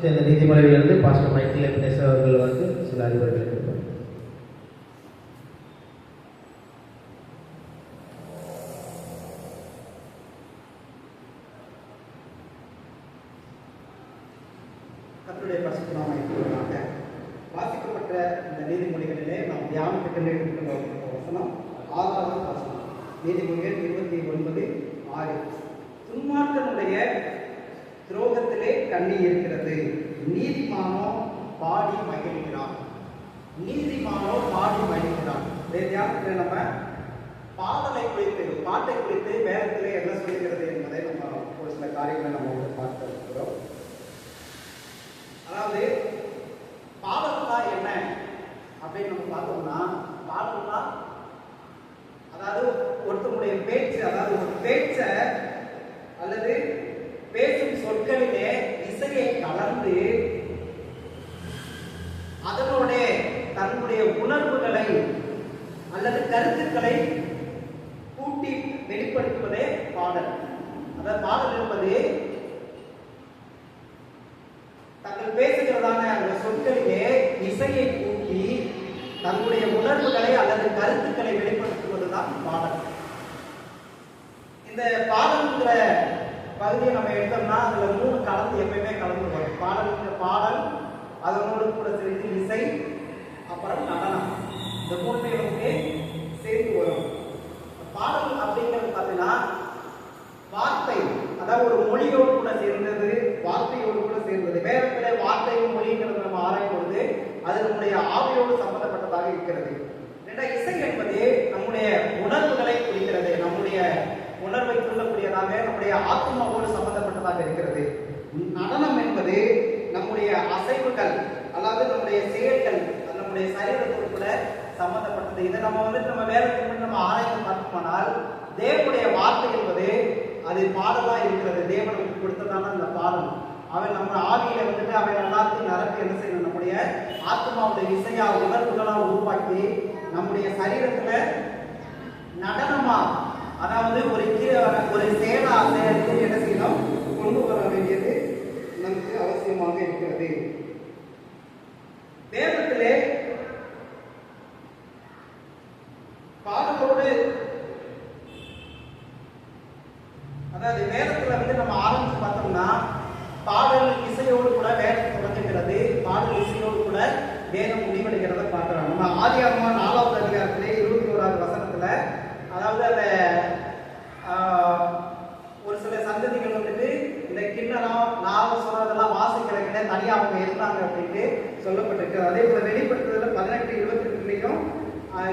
இந்த நீதிமொழிகளிலிருந்து பாஸ்டர் மைக்கேல் எபினேசர் அவர்கள் வந்து சில அறிவுரைகளை கொடுப்பார். கர்த்தருடைய பரிசுத்த நாமத்திற்காக வாசிக்கப்பட்ட இந்த நீதிமொழிகளிலே நாம் தியானித்துக் கொண்டிருக்கிற வசனம் 6வது வசனம். நீதிமொழிகள் 29:6. துன்மார்க்கனுடைய துரோகத்திலே கண்ணி இருக்கிறது, நீதிமானோ பாடி மகிழ்கிறான். நீதிமானோ பாடி மகிழ்கிறான். தியானத்தில் நம்ம பாடலை குறித்து, பாட்டை குறித்து வேதத்திலே என்ன சொல்லுகிறது என்பதை நம்ம ஒரு சில காரியங்களை நம்ம பார்க்க இருக்கிறோம். அதாவது பாடல்னா என்ன அப்படின்னு நம்ம பார்த்தோம்னா, பாடல்னா அதாவது ஒருத்தருடைய பேச்சு, அதாவது ஒரு பேச்ச அல்லது பேசும் சொற்களிலே இசையை கலந்து அதனோட தன்னுடைய உணர்வுகளை அல்லது கருத்துக்களை கூட்டி வெளிப்படுத்துவதே பாடல். அதாவது பாடல் என்பது தங்கள் பேசுகிறதான அந்த சொற்களிலே இசையை கூட்டி தன்னுடைய உணர்வுகளை அல்லது கருத்துக்களை வெளிப்படுத்துவதுதான் பாடல். இந்த பாடல்ங்கிற பகுதியை நம்ம எடுத்தோம்னா அதுல 3 கலந்து எப்பயுமே கலந்து வரும். பாடல், அதனோடு கூட சேர்ந்து இசை, அப்புறம் நடனம். இந்த 3 நமக்கு சேர்ந்து வரும். பாடல் அப்படிங்கிறது பார்த்தீங்கன்னா வார்த்தை, அதாவது ஒரு மொழியோடு கூட சேர்ந்தது, வார்த்தையோடு கூட சேர்ந்தது. வேதத்திலே வார்த்தையும் மொழிங்கிறது நம்ம ஆராயும் பொழுது அது நம்முடைய ஆவியோடு சம்பந்தப்பட்டதாக இருக்கிறது. இசை என்பது நம்முடைய உணர்வுகளை குறிக்கிறது, நம்முடைய உணர்வை சொல்லக்கூடியதாக, நம்முடைய ஆத்மாவோடு சம்பந்தப்பட்டதாக இருக்கிறது. நடனம் என்பது நம்முடைய அசைவுகள், அதாவது நம்முடைய செயல்கள், நம்முடைய சரீரத்தோடு கூட சம்பந்தப்பட்டது. இதை நம்ம வேதத்திற்கு நம்ம ஆராய்ந்து பார்த்தோம்னால் தேவனுடைய வார்த்தை என்பது அது பாடலா இருக்கிறது. தேவனுக்கு கொடுத்ததான அந்த பாடல் அவன் நம்ம ஆவியில அவன் எல்லாத்தையும் நரக்கு என்ன செய்யணும், நம்முடைய ஆத்மாவுடைய இசையா உணர்வுகளா உருவாக்கி நம்முடைய சரீரத்துல நடனமா, அதாவது ஒரு சேனா அசையத்தை என்ன செய்யணும், கொண்டு வர வேண்டியது நமக்கு அவசியமாக இருக்கிறது. வேதத்திலே பாடலோடு, அதாவது வேதத்துல நம்ம ஆரம்பிச்சு பார்த்தோம்னா பாடல் இசையோடு கூட வேதம் தொடங்குகிறது, பாடல் இசையோடு கூட வேதம் முடிவடைகிறத பார்க்கிறோம். நம்ம ஆதியாகமம் 4வது அதிகாரத்திலே 21வது வசனத்துல, அதாவது அந்த ஒரு சில சந்ததிகள் இந்த கிண்ணறம் நாகசுரம் இதெல்லாம் வாசிக்கிறதுக்கு தனியா அவங்க இருந்தாங்க அப்படின்ட்டு சொல்லப்பட்டிருக்கு. அதே போல வெளிப்படுத்துதல 18:22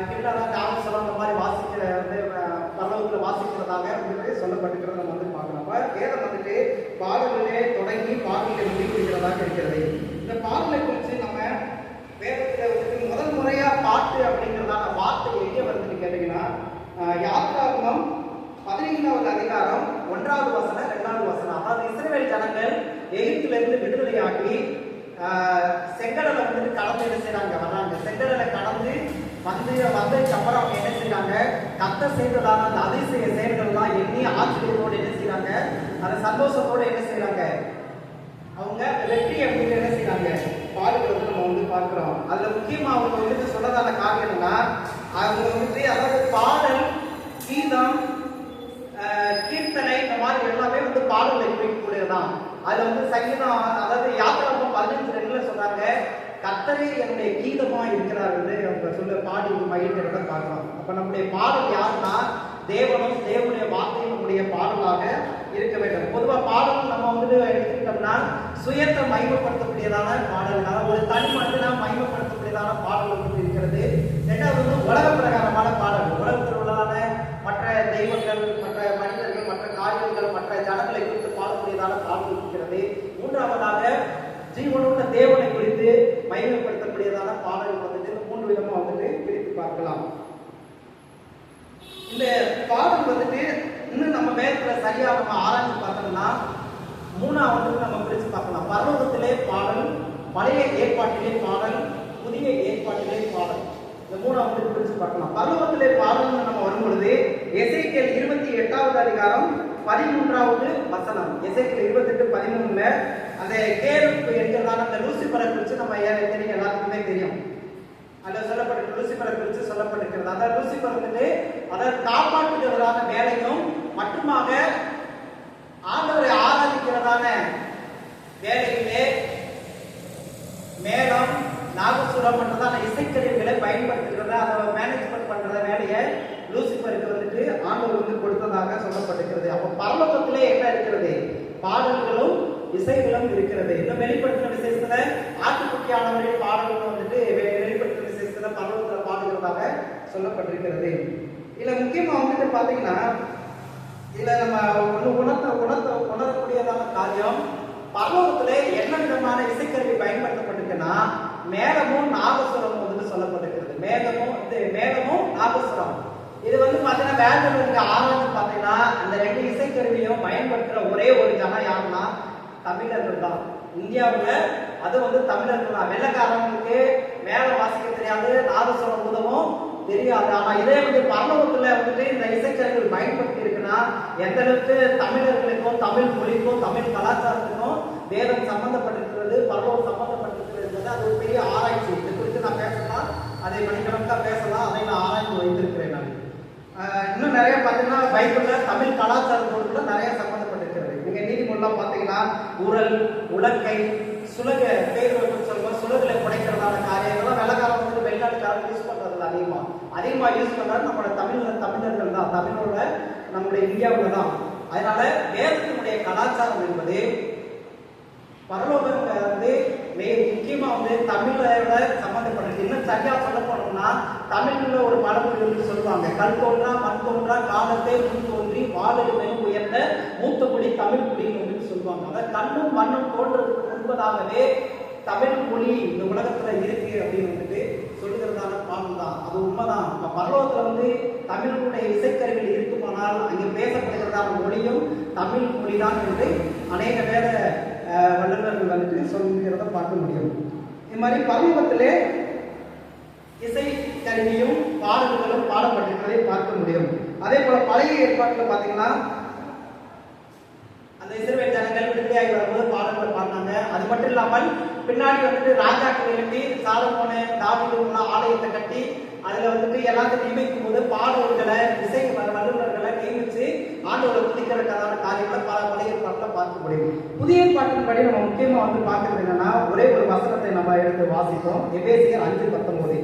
கிண்ணறம் நாகசுரம் அந்த மாதிரி வாசிக்கிற பரலோகத்துல வாசிக்கிறதாக சொல்லப்பட்டிருக்கிறது நம்ம பார்க்கலாம். வேதம் பாடலிலே தொடங்கி பாடலிலே முடிவுகிறதாக இருக்கிறது. இந்த பாடலை குறித்து நம்ம வேதத்துல முதல் முறையா பாட்டு அப்படிங்கிறதான வார்த்தை எங்கே வருதுன்னு கேட்டீங்கன்னா, யாத்ராகமம் 15வது அதிகாரம் 1வது வசனம் 2வது வசனம். அதாவது இஸ்ரவேல் ஜனங்கள் எகிப்திலிருந்து விடுதலையாகி செங்கடலை கடந்து என்ன செய்யறாங்க, வர்றாங்க. செங்கடலை கடந்து வந்ததுக்கு அப்புறம் அவங்க என்ன செய்யறாங்க, கர்த்தர் செய்ததான அந்த அதிசய செயல்கள்லாம் எண்ணி ஆச்சரியத்தோடு என்ன செய்யறாங்க, அந்த சந்தோஷத்தோடு என்ன செய்யறாங்க, அவங்க வெற்றி அப்படின்னு என்ன செய்யறாங்க, பாடுகிறது நம்ம பார்க்கிறோம். அதுல முக்கியமா அவங்க சொல்லதான காரியம் என்னன்னா, அவங்க அதாவது பாடல், கீதம், கீர்த்தனை இந்த மாதிரி எல்லாமே பாடலை குறிக்கக்கூடியதுதான். அதுல சங்கீதம், அதாவது யாத்திராகமம் 15:2 சொன்னாங்க, கர்த்தரே என்னுடைய கீதமா இருக்கிறார் என்று அவங்க சொல்ல பாடி மகிழ்கிறத பார்க்கலாம். அப்ப நம்முடைய பாடல் யாருன்னா தேவனும் தேவனுடைய வார்த்தையும் நம்முடைய பாடலாக இருக்க வேண்டும். பொதுவா பாடல் நம்ம எடுத்துக்கிட்டோம்னா சுயத்தை மகிமைப்படுத்தக்கூடியதான பாடல்கள், ஒரு தனி மனிதனா மகிமைப்படுத்தக்கூடியதான பாடல் இருக்கிறது. இரண்டாவது உலக பிரகாரமான பாடல், உலகத்தில் உள்ளதான மற்ற தெய்வங்கள், மற்ற மனிதர்கள், மற்ற காரியங்கள், மற்ற ஜனங்களை குறித்து பாடக்கூடியதான பாடல் இருக்கிறது. மூன்றாவதாக ஜீவனுள்ள தேவனை குறித்து மகிமைப்படுத்தக்கூடியதான பாடல்கள் 3 விதமா பிரித்து பார்க்கலாம். இந்த பாடல் இன்னும் நம்ம வேதத்துல சரியா நம்ம ஆராய்ச்சி பார்த்தோம்னா 3 நம்ம பிரிச்சு பார்க்கலாம். பரலோகத்திலே பாடல், பழைய ஏற்பாட்டிலே பாடல், புதிய ஏற்பாட்டிலே பாடல். இந்த 3 பிரிச்சு பார்க்கலாம். பரலோகத்திலே பாடல் நம்ம வரும்பொழுது எசேக்கியேல் 28வது அதிகாரம் 13வது வசனம். எசேக்கியேல் 28:13 அந்த கேருப்பு என்கிறதான அந்த லூசிபரை குறித்து நம்ம தெரியும், எல்லாத்துக்குமே தெரியும். அதில் சொல்லப்பட்ட லூசிபரை குறித்து சொல்லப்பட்டிருக்கிறது. அந்த லூசிபர் வந்துட்டு அதை காப்பாற்றுகிறதான வேலையும் மட்டுமாக ஆண்டவரை ஆராதிக்கிறதான வேலையிலே மேலும் நாகசுரம் என்றதான இசைக்கருவிகளை பயன்படுத்துகிறத அதை மேனேஜ்மெண்ட் பண்ற வேலையை லூசிபருக்கு வந்துட்டு ஆண்டவர் வந்து கொடுத்ததாக சொல்லப்பட்டிருக்கிறது. அப்போ பரலோகத்திலே என்ன இருக்கிறது? பாடல்களும் இசைகளும் இருக்கிறது. இன்னும் வெளிப்படுத்தின விசேஷத்துல ஆட்டுக்குட்டியானவரின் பாடல்கள் வந்துட்டு வெளிப்படுத்தின விசேஷத்துல பரலோகத்துல பாடுகிறதாக சொல்லப்பட்டிருக்கிறது. இதுல முக்கியமா வந்துட்டு பாத்தீங்கன்னா இதுல நம்ம உணரக்கூடியதான காரியம், பரலோகத்துல என்ன விதமான இசைக்கருவி பயன்படுத்தப்பட்டிருக்குன்னா மேகமும் நாகசுரம் வந்துட்டு சொல்லப்பட்டிருக்கிறது. மேகமும் நாகசுரம். இது வந்து பாத்தீங்கன்னா வேதத்துல ஆராய்ச்சி பாத்தீங்கன்னா அந்த ரெண்டு இசைக்கருவியும் பயன்படுத்துற ஒரே ஒரு ஜனம் யாருன்னா தமிழர்கள் தான். இந்தியாவுல அது வந்து தமிழர்கள் தான். வெள்ளக்காரங்களுக்கு மேல வாசிக்க தெரியாது, நாதசுரம் உதவும் தெரியாது. ஆனா இதே வந்து பரலோகத்துல வந்துட்டு இந்த இசைக்கருவிகள் பயன்படுத்தி இருக்குன்னா எந்த அளவுக்கு தமிழர்களுக்கும் தமிழ் மொழிக்கும் தமிழ் கலாச்சாரத்துக்கும் வேதம் சம்பந்தப்பட்டிருக்கிறது, பரலோகம் சம்பந்தப்பட்டிருக்கிறது, அது ஒரு பெரிய ஆராய்ச்சி. இது குறித்து நான் பேசலாம், அதை மணிக்கணக்கா பேசலாம், அதை நான் ஆராய்ச்சி வைத்திருக்கிறேன். நான் இன்னும் நிறைய பார்த்தீங்கன்னா பைபிள்ல தமிழ் கலாச்சாரத்தோடு கூட நிறைய சம்பந்தப்பட்டிருக்கிறது. நீங்க நீதிமொழிலாம் பார்த்தீங்கன்னா உரல், உலக்கை, சுலக பேர் சொல்லுவோம், சுலகளை குடைக்கிறதான காரியங்கள்லாம் வெள்ளக்காரன் வந்து வெளிநாட்டுக்காரன் யூஸ் பண்றதுல அதிகமா யூஸ் பண்றது நம்மளோட தமிழர்கள் தான், தமிழோட நம்முடைய இந்தியாவில் தான். அதனால வேதத்தினுடைய கலாச்சாரம் என்பது பரலோகத்துல வந்து முக்கியமா வந்து தமிழோட சம்பந்தப்பட்டது. இன்னும் சரியா சொல்ல போனோம்னா தமிழ்ல ஒரு பழமொழி வந்து சொல்லுவாங்க, கல் தோன்றா மண் தோன்றா காலத்தை முன் தோன்றி வாழெழுமையும் உயர்ந்த மூத்த குடி தமிழ் குடின்னு அப்படின்னு சொல்லுவாங்க. அதாவது கண்ணும் மண்ணும் தோன்றதுக்கு முன்பதாகவே தமிழ் மொழி இந்த உலகத்துல இருக்கு அப்படின்னு வந்துட்டு சொல்லுகிறதான பாடம் தான். அது உண்மைதான். பரலோகத்துல வந்து தமிழுடைய இசைக்கருவிகள் இருக்குமானால் அங்கே பேசப்படுகிறதான மொழியும் தமிழ் மொழிதான் என்று அநேக வேத வல்லுநர்கள் வந்துட்டு சொல்லுகிறத பார்க்க முடியும். இது மாதிரி பரலோகத்திலே இசை கருவியும் பாடல்களும் பாடப்பட்டிருக்கிறதை பார்க்க முடியும். அதே போல பழைய ஏற்பாட்டில் பார்த்தீங்கன்னா அந்த இஸ்ரவேல் ஜனங்கள் விடுதலையாகி வரும்போது பாடல்களை பாடினாங்க. அது மட்டும் இல்லாமல் பின்னாடி வந்துட்டு ராஜாக்கள் எழுப்பி சாலமோனு தாவீது ஆலயத்தை கட்டி அதுல வந்துட்டு எல்லாத்தையும் நியமிக்கும் போது பாடல்களை இசை வல்லுநர்களை நியமிச்சு ஆண்டோட துதிக்கிறதுக்கான காரியங்களை பழைய ஏற்பாட்டில் பார்க்க முடியும். புதிய ஏற்பாட்டின்படி நம்ம முக்கியமா வந்து பார்க்கறது என்னன்னா ஒரே ஒரு வசனத்தை நம்ம எடுத்து வாசிப்போம். எபேசியர் 5:19.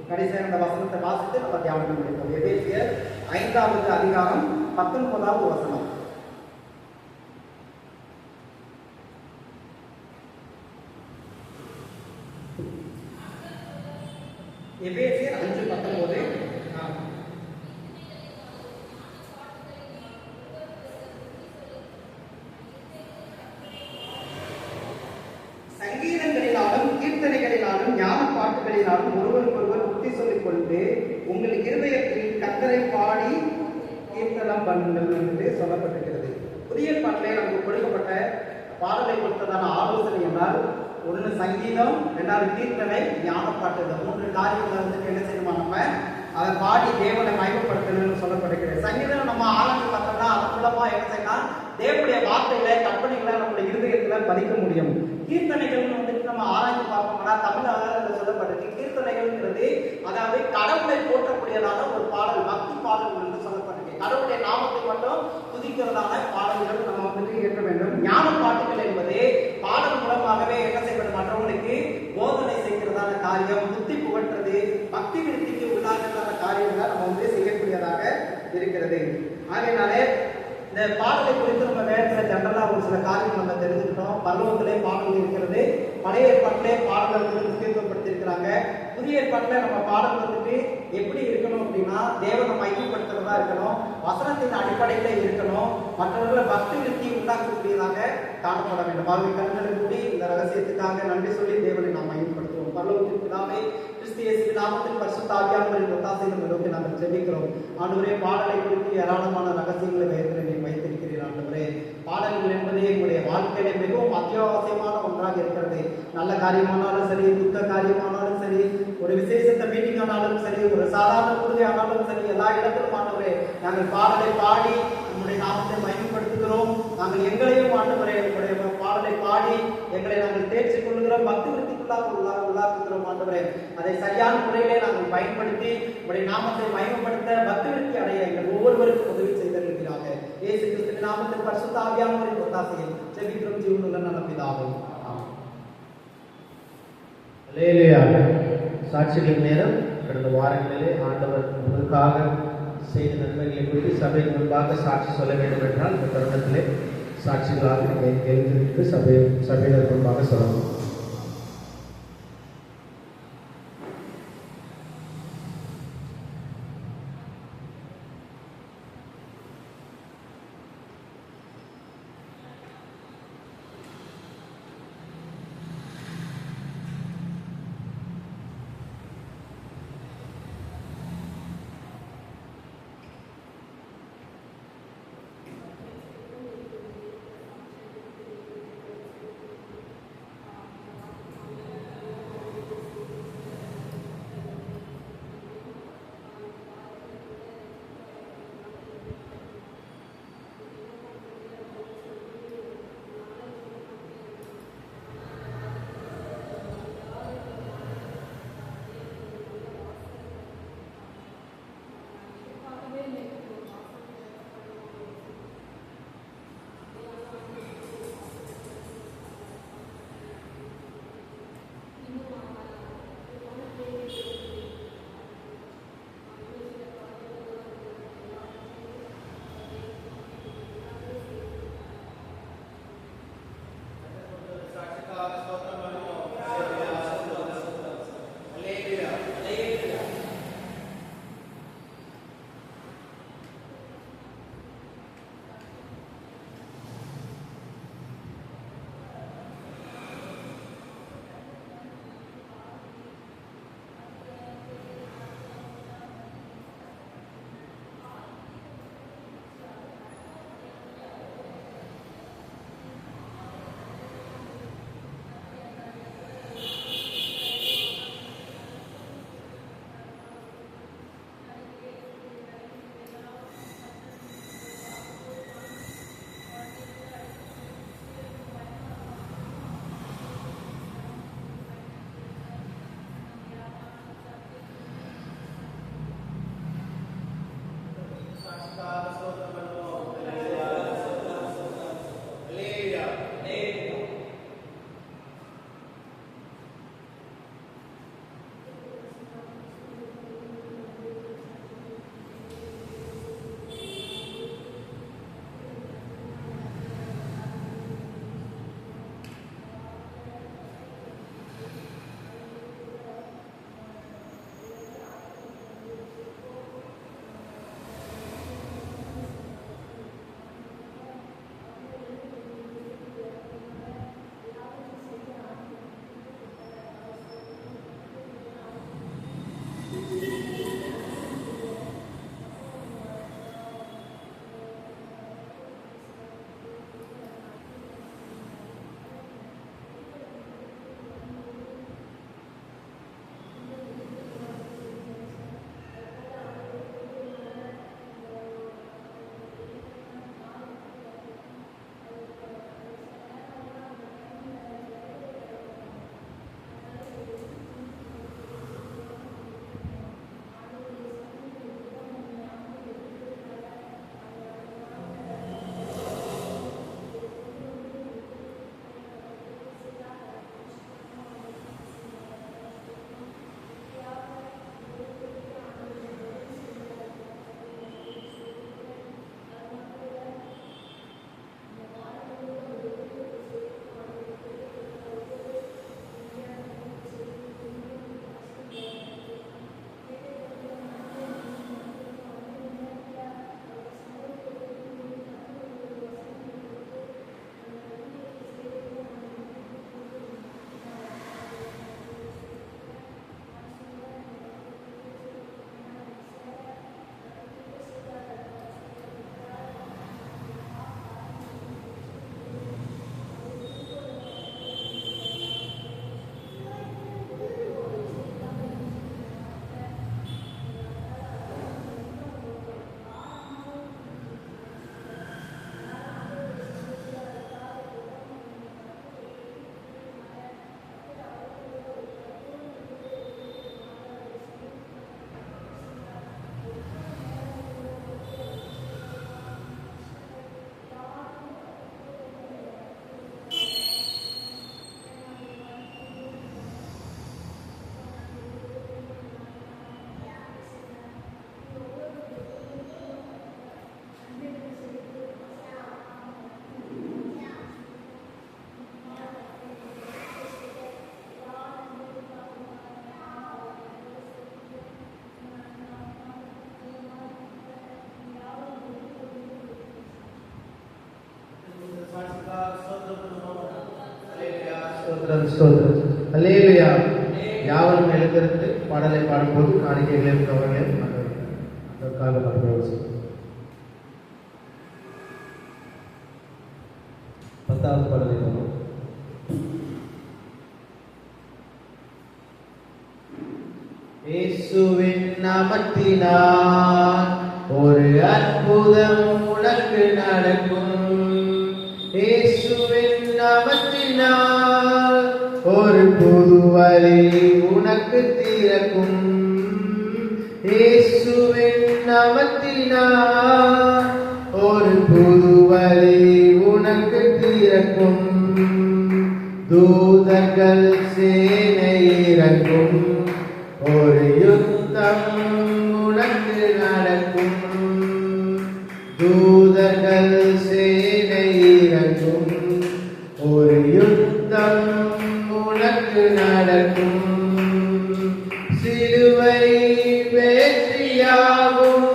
கடைசியாக இந்த வசனத்தை வாசித்து நம்ம தியானம் பண்ணிப்போம். எபேசியர் 5வது அதிகாரம் 19வது வசனம். எபேசியர் 5:19. சங்கீதங்களினாலும் கீர்த்தனைகளினாலும் ஞான பாட்டுகளினாலும் ஒருவருக்கொருவர் புத்தி சொல்லிக் கொண்டு உங்கள் இருதயத்தில் கர்த்தரை பாடி கீர்த்தனம் பண்ணுங்கள் என்று சொல்லப்பட்டிருக்கிறது. புதிய பாட்டிலே நமக்கு கொடுக்கப்பட்ட பாடலை கொடுத்ததான ஆலோசனை என்றால் ஒன்று சங்கீதம், 2வது கீர்த்தனை, ஞான பாட்டு. இந்த 3 காரியங்களை வந்துட்டு என்ன செய்யணுமா நம்ம அதை பாடி தேவனை மகிமைப்படுத்தணும்னு சொல்லப்பட்டிருக்கிறது. சங்கீதம் நம்ம ஆராய்ச்சி பார்த்தோம்னா அதன் மூலமா என்ன செய்யலாம், தேவனுடைய வார்த்தைகளை கற்பனைகளை நம்முடைய இருதயத்துல பதிக்க முடியும். கீர்த்தனைகள் வந்துட்டு நம்ம ஆராய்ச்சி பார்ப்போம்னா தமிழ் சொல்லப்பட்டிருக்கு. கீர்த்தனைகள்ங்கிறது அதாவது கடவுளை போற்றக்கூடியதான ஒரு பாடல், பக்தி பாடல் என்று சொல்லப்பட்டிருக்கு. கடவுளுடைய நாமத்தை மட்டும் துதிக்கிறதான பாடல்கள் நம்ம வந்துட்டு ஏற்க வேண்டும். ஞான பாட்டுகள் என்பது பாடல் மூலமாகவே என்ன செய்வது, மற்றவங்களுக்கு போதனை செய்கிறதான காரியம், புத்தி புகற்றுறது, பக்தி விருத்திக்கு உள்ளாகிறதான காரியங்களை நம்ம வந்து செய்யக்கூடியதாக இருக்கிறது. ஆகையினாலே இந்த பாடலை குறித்து நம்ம வேதத்தில் ஜெனரலா ஒரு சில காரியங்கள் நம்ம தெரிஞ்சுக்கிட்டோம். பரலோகத்திலே பாடல் இருக்கிறது, பழைய ஏற்பாட்டிலே பாடல்கள் முக்கியத்துவப்படுத்தியிருக்கிறாங்க. புதிய ஏற்பாட்டில் நம்ம பாடல் வந்துட்டு எப்படி இருக்கணும் அப்படின்னா தேவனை மையப்படுத்துறதா இருக்கணும், வசனத்தின் அடிப்படையில் இருக்கணும், மற்றவர்களை பக்தி விருத்தி உண்டாக்கக்கூடியதாக காணப்பட வேண்டும். ஆகவே கண்களை கூடி இந்த ரகசியத்துக்காக நன்றி சொல்லி தேவனை நாம் மையப்படுத்துவோம். பரலோகத்தின் பிதாவே, கிறிஸ்து இயேசுவின் நாமத்தில் பரிசுத்த ஆவியானவரின் ஒத்தாசைகளை நோக்கி நாங்கள் ஜெபிக்கிறோம். ஆண்டவரே, பாடலை குறித்து ஏராளமான ரகசியங்களை வேதத்திலே வைத்திருக்கிறீர். ஆண்டவரே, பாடல்கள் என்பதே எங்களுடைய வாழ்க்கையில மிகவும் அத்தியாவசியமான ஒன்றாக இருக்கிறது. நல்ல காரியமானாலும் சரி, துக்க காரியமானாலும் சரி, ஒரு விசேஷத்த மீட்டிங் ஆனாலும் சரி, ஒரு சாதாரண குருதை ஆனாலும் சரி, எல்லா இடத்திலும் ஆண்டவரே நாங்கள் பாடலை பாடி நம்முடைய நாமத்தை மகிமைப்படுத்துகிறோம். நாங்கள் எங்களையும் ஆண்டவரே உங்களுடைய பாடலை பாடி பாடி எங்களை நாங்கள் தேர்ச்சிக் கொள்ளுகிறோம், பக்தி உள்ளாக்குகிறோம் ஆண்டவரே. அதை சரியான முறையிலே நாங்கள் பயன்படுத்தி உடைய நாமத்தை மகிமைப்படுத்த பக்தி விருத்தி அடைய எங்கள் ஒவ்வொருவருக்கும் உதவி செய்திருக்கிறாங்க. இயேசு கிறிஸ்துவின் நாமத்தில் பரிசுத்த ஆவியானவரின் ஒத்தாசையில் ஜெபிக்கிறோம் ஜீவனுள்ள நல்ல பிதாவே. அல்லேலூயா. சாட்சிகளின் நேரம். கடந்த வாரங்களிலே ஆண்டவர் உங்களுக்காக செய்த நன்மைகளை குறித்து சபையின் முன்பாக சாட்சி சொல்ல வேண்டும் என்றால் இந்த தருணத்திலே சாட்சிகளாக நீங்கள் எழுந்திருந்து சபையினர் முன்பாக சொல்லணும். ஸ்தோத்திரம். அல்லேலூயா. யாவரும் எழுந்திருந்து பாடலை பாடும்போது காணிக்கைகளையும் கவலையும் அதற்காக பாடுவோம். 10வது பாடலை பாடுவோம். இயேசுவின் நாமத்தினால் ஒரு அற்புதம் உனக்கு நடக்கும். இயேசுவின் நாமத்தினால் ஒரு புது வழி உனக்கு திறக்கும். இயேசுவின் நாமத்தினால் ஒரு புது வழி உனக்கு திறக்கும். தூதர்கள் சேனை இறங்கும். ஒரு யுத்தம் உனக்கு நடக்கும். தூதர்கள் சேனை இறங்கும். ஒரு யுத்தம் உனக்கு நடக்கும். சிலுவை வெற்றியாகும்.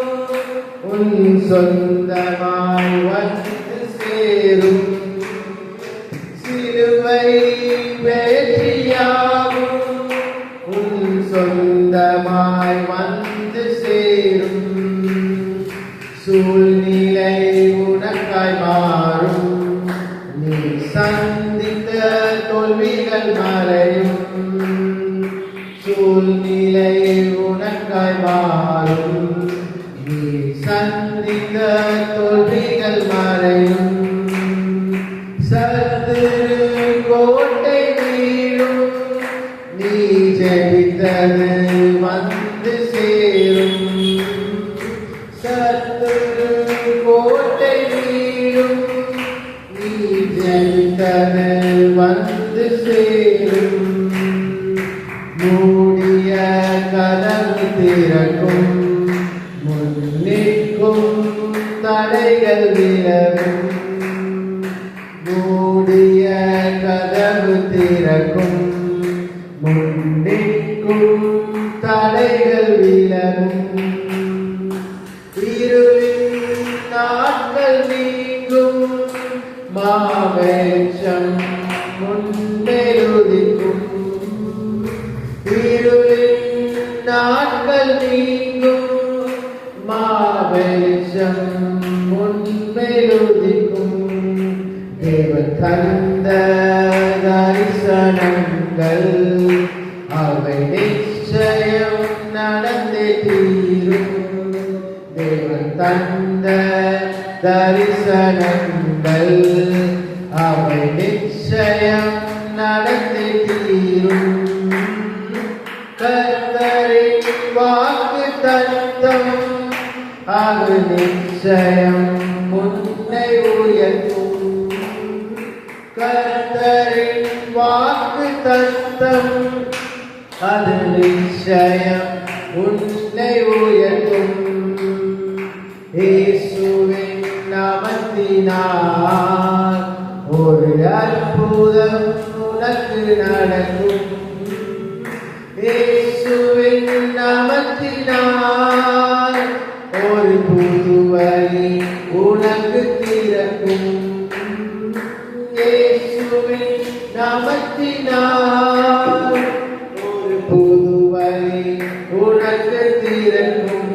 உன் சொந்தமாய் வந்து சேரும். சிலுவை வெற்றியாகும். உன் சொந்தமாய் வந்து சேரும். சூழ்நிலை உனக்காய் மாறும். நீ சந்தித்த தோல்விகள் மறையும். சூழ்நிலை உனக்காய் மாறும். நீ சந்தித்த தோல்விகள் மறையும். சத்துரு கோட்டை வீழும். நீ ஜெபித்தது வந்து சேரும். சத்துரு கோட்டை வீழும். நீ ஜெபித்தது வந்து சேரும். மூடிய கதவு திறக்கும். முன்னிற்கும் தடைகள் விலகும். மூடிய கதவு திறக்கும். முன்னிற்கும் தடைகள் விலகும். இருளின் நாட்கள் நீங்கும். மாவெளிச்சம் முன்னெழுதிக்கும். இருளின் நாட்கள் நீங்கும். மாவெளிச்சம் முன்னெழுதிக்கும். தேவன் தந்த தரிசனங்கள் அவை நிச்சயம் நடந்தே தீரும். தேவன் தந்த தரிசனங்கள் அவை நிச்சயம் நடந்தே தீரும். கர்த்தரின் வாக்கு தத்தம் அது நிச்சயம் முன்னை உயர்த்தும். கர்த்தரின் வாக்கு தத்தம் அது நிச்சயம் உன்னை உயர்த்தும். இயேசுவின் நாமத்தினால் ஒரு அற்புதம் உனக்கு நடக்கும். இயேசுவின் நாமத்தினால் ஒரு புது வழி உனக்கு திறக்கும். இயேசுவின் நாமத்தினால் ஒரு புது வழி உனக்கு திறக்கும்.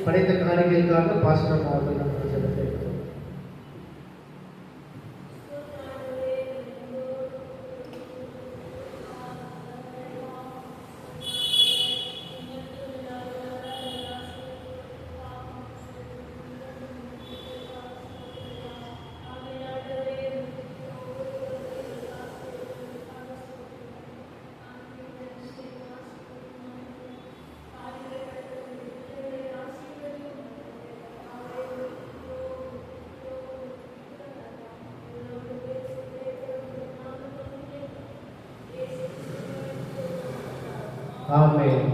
படைத்த காணிக்கைக்காக பாஸ்டர் அவர்கள் நமக்கு செலுத்துகிறோம். ஆமென்.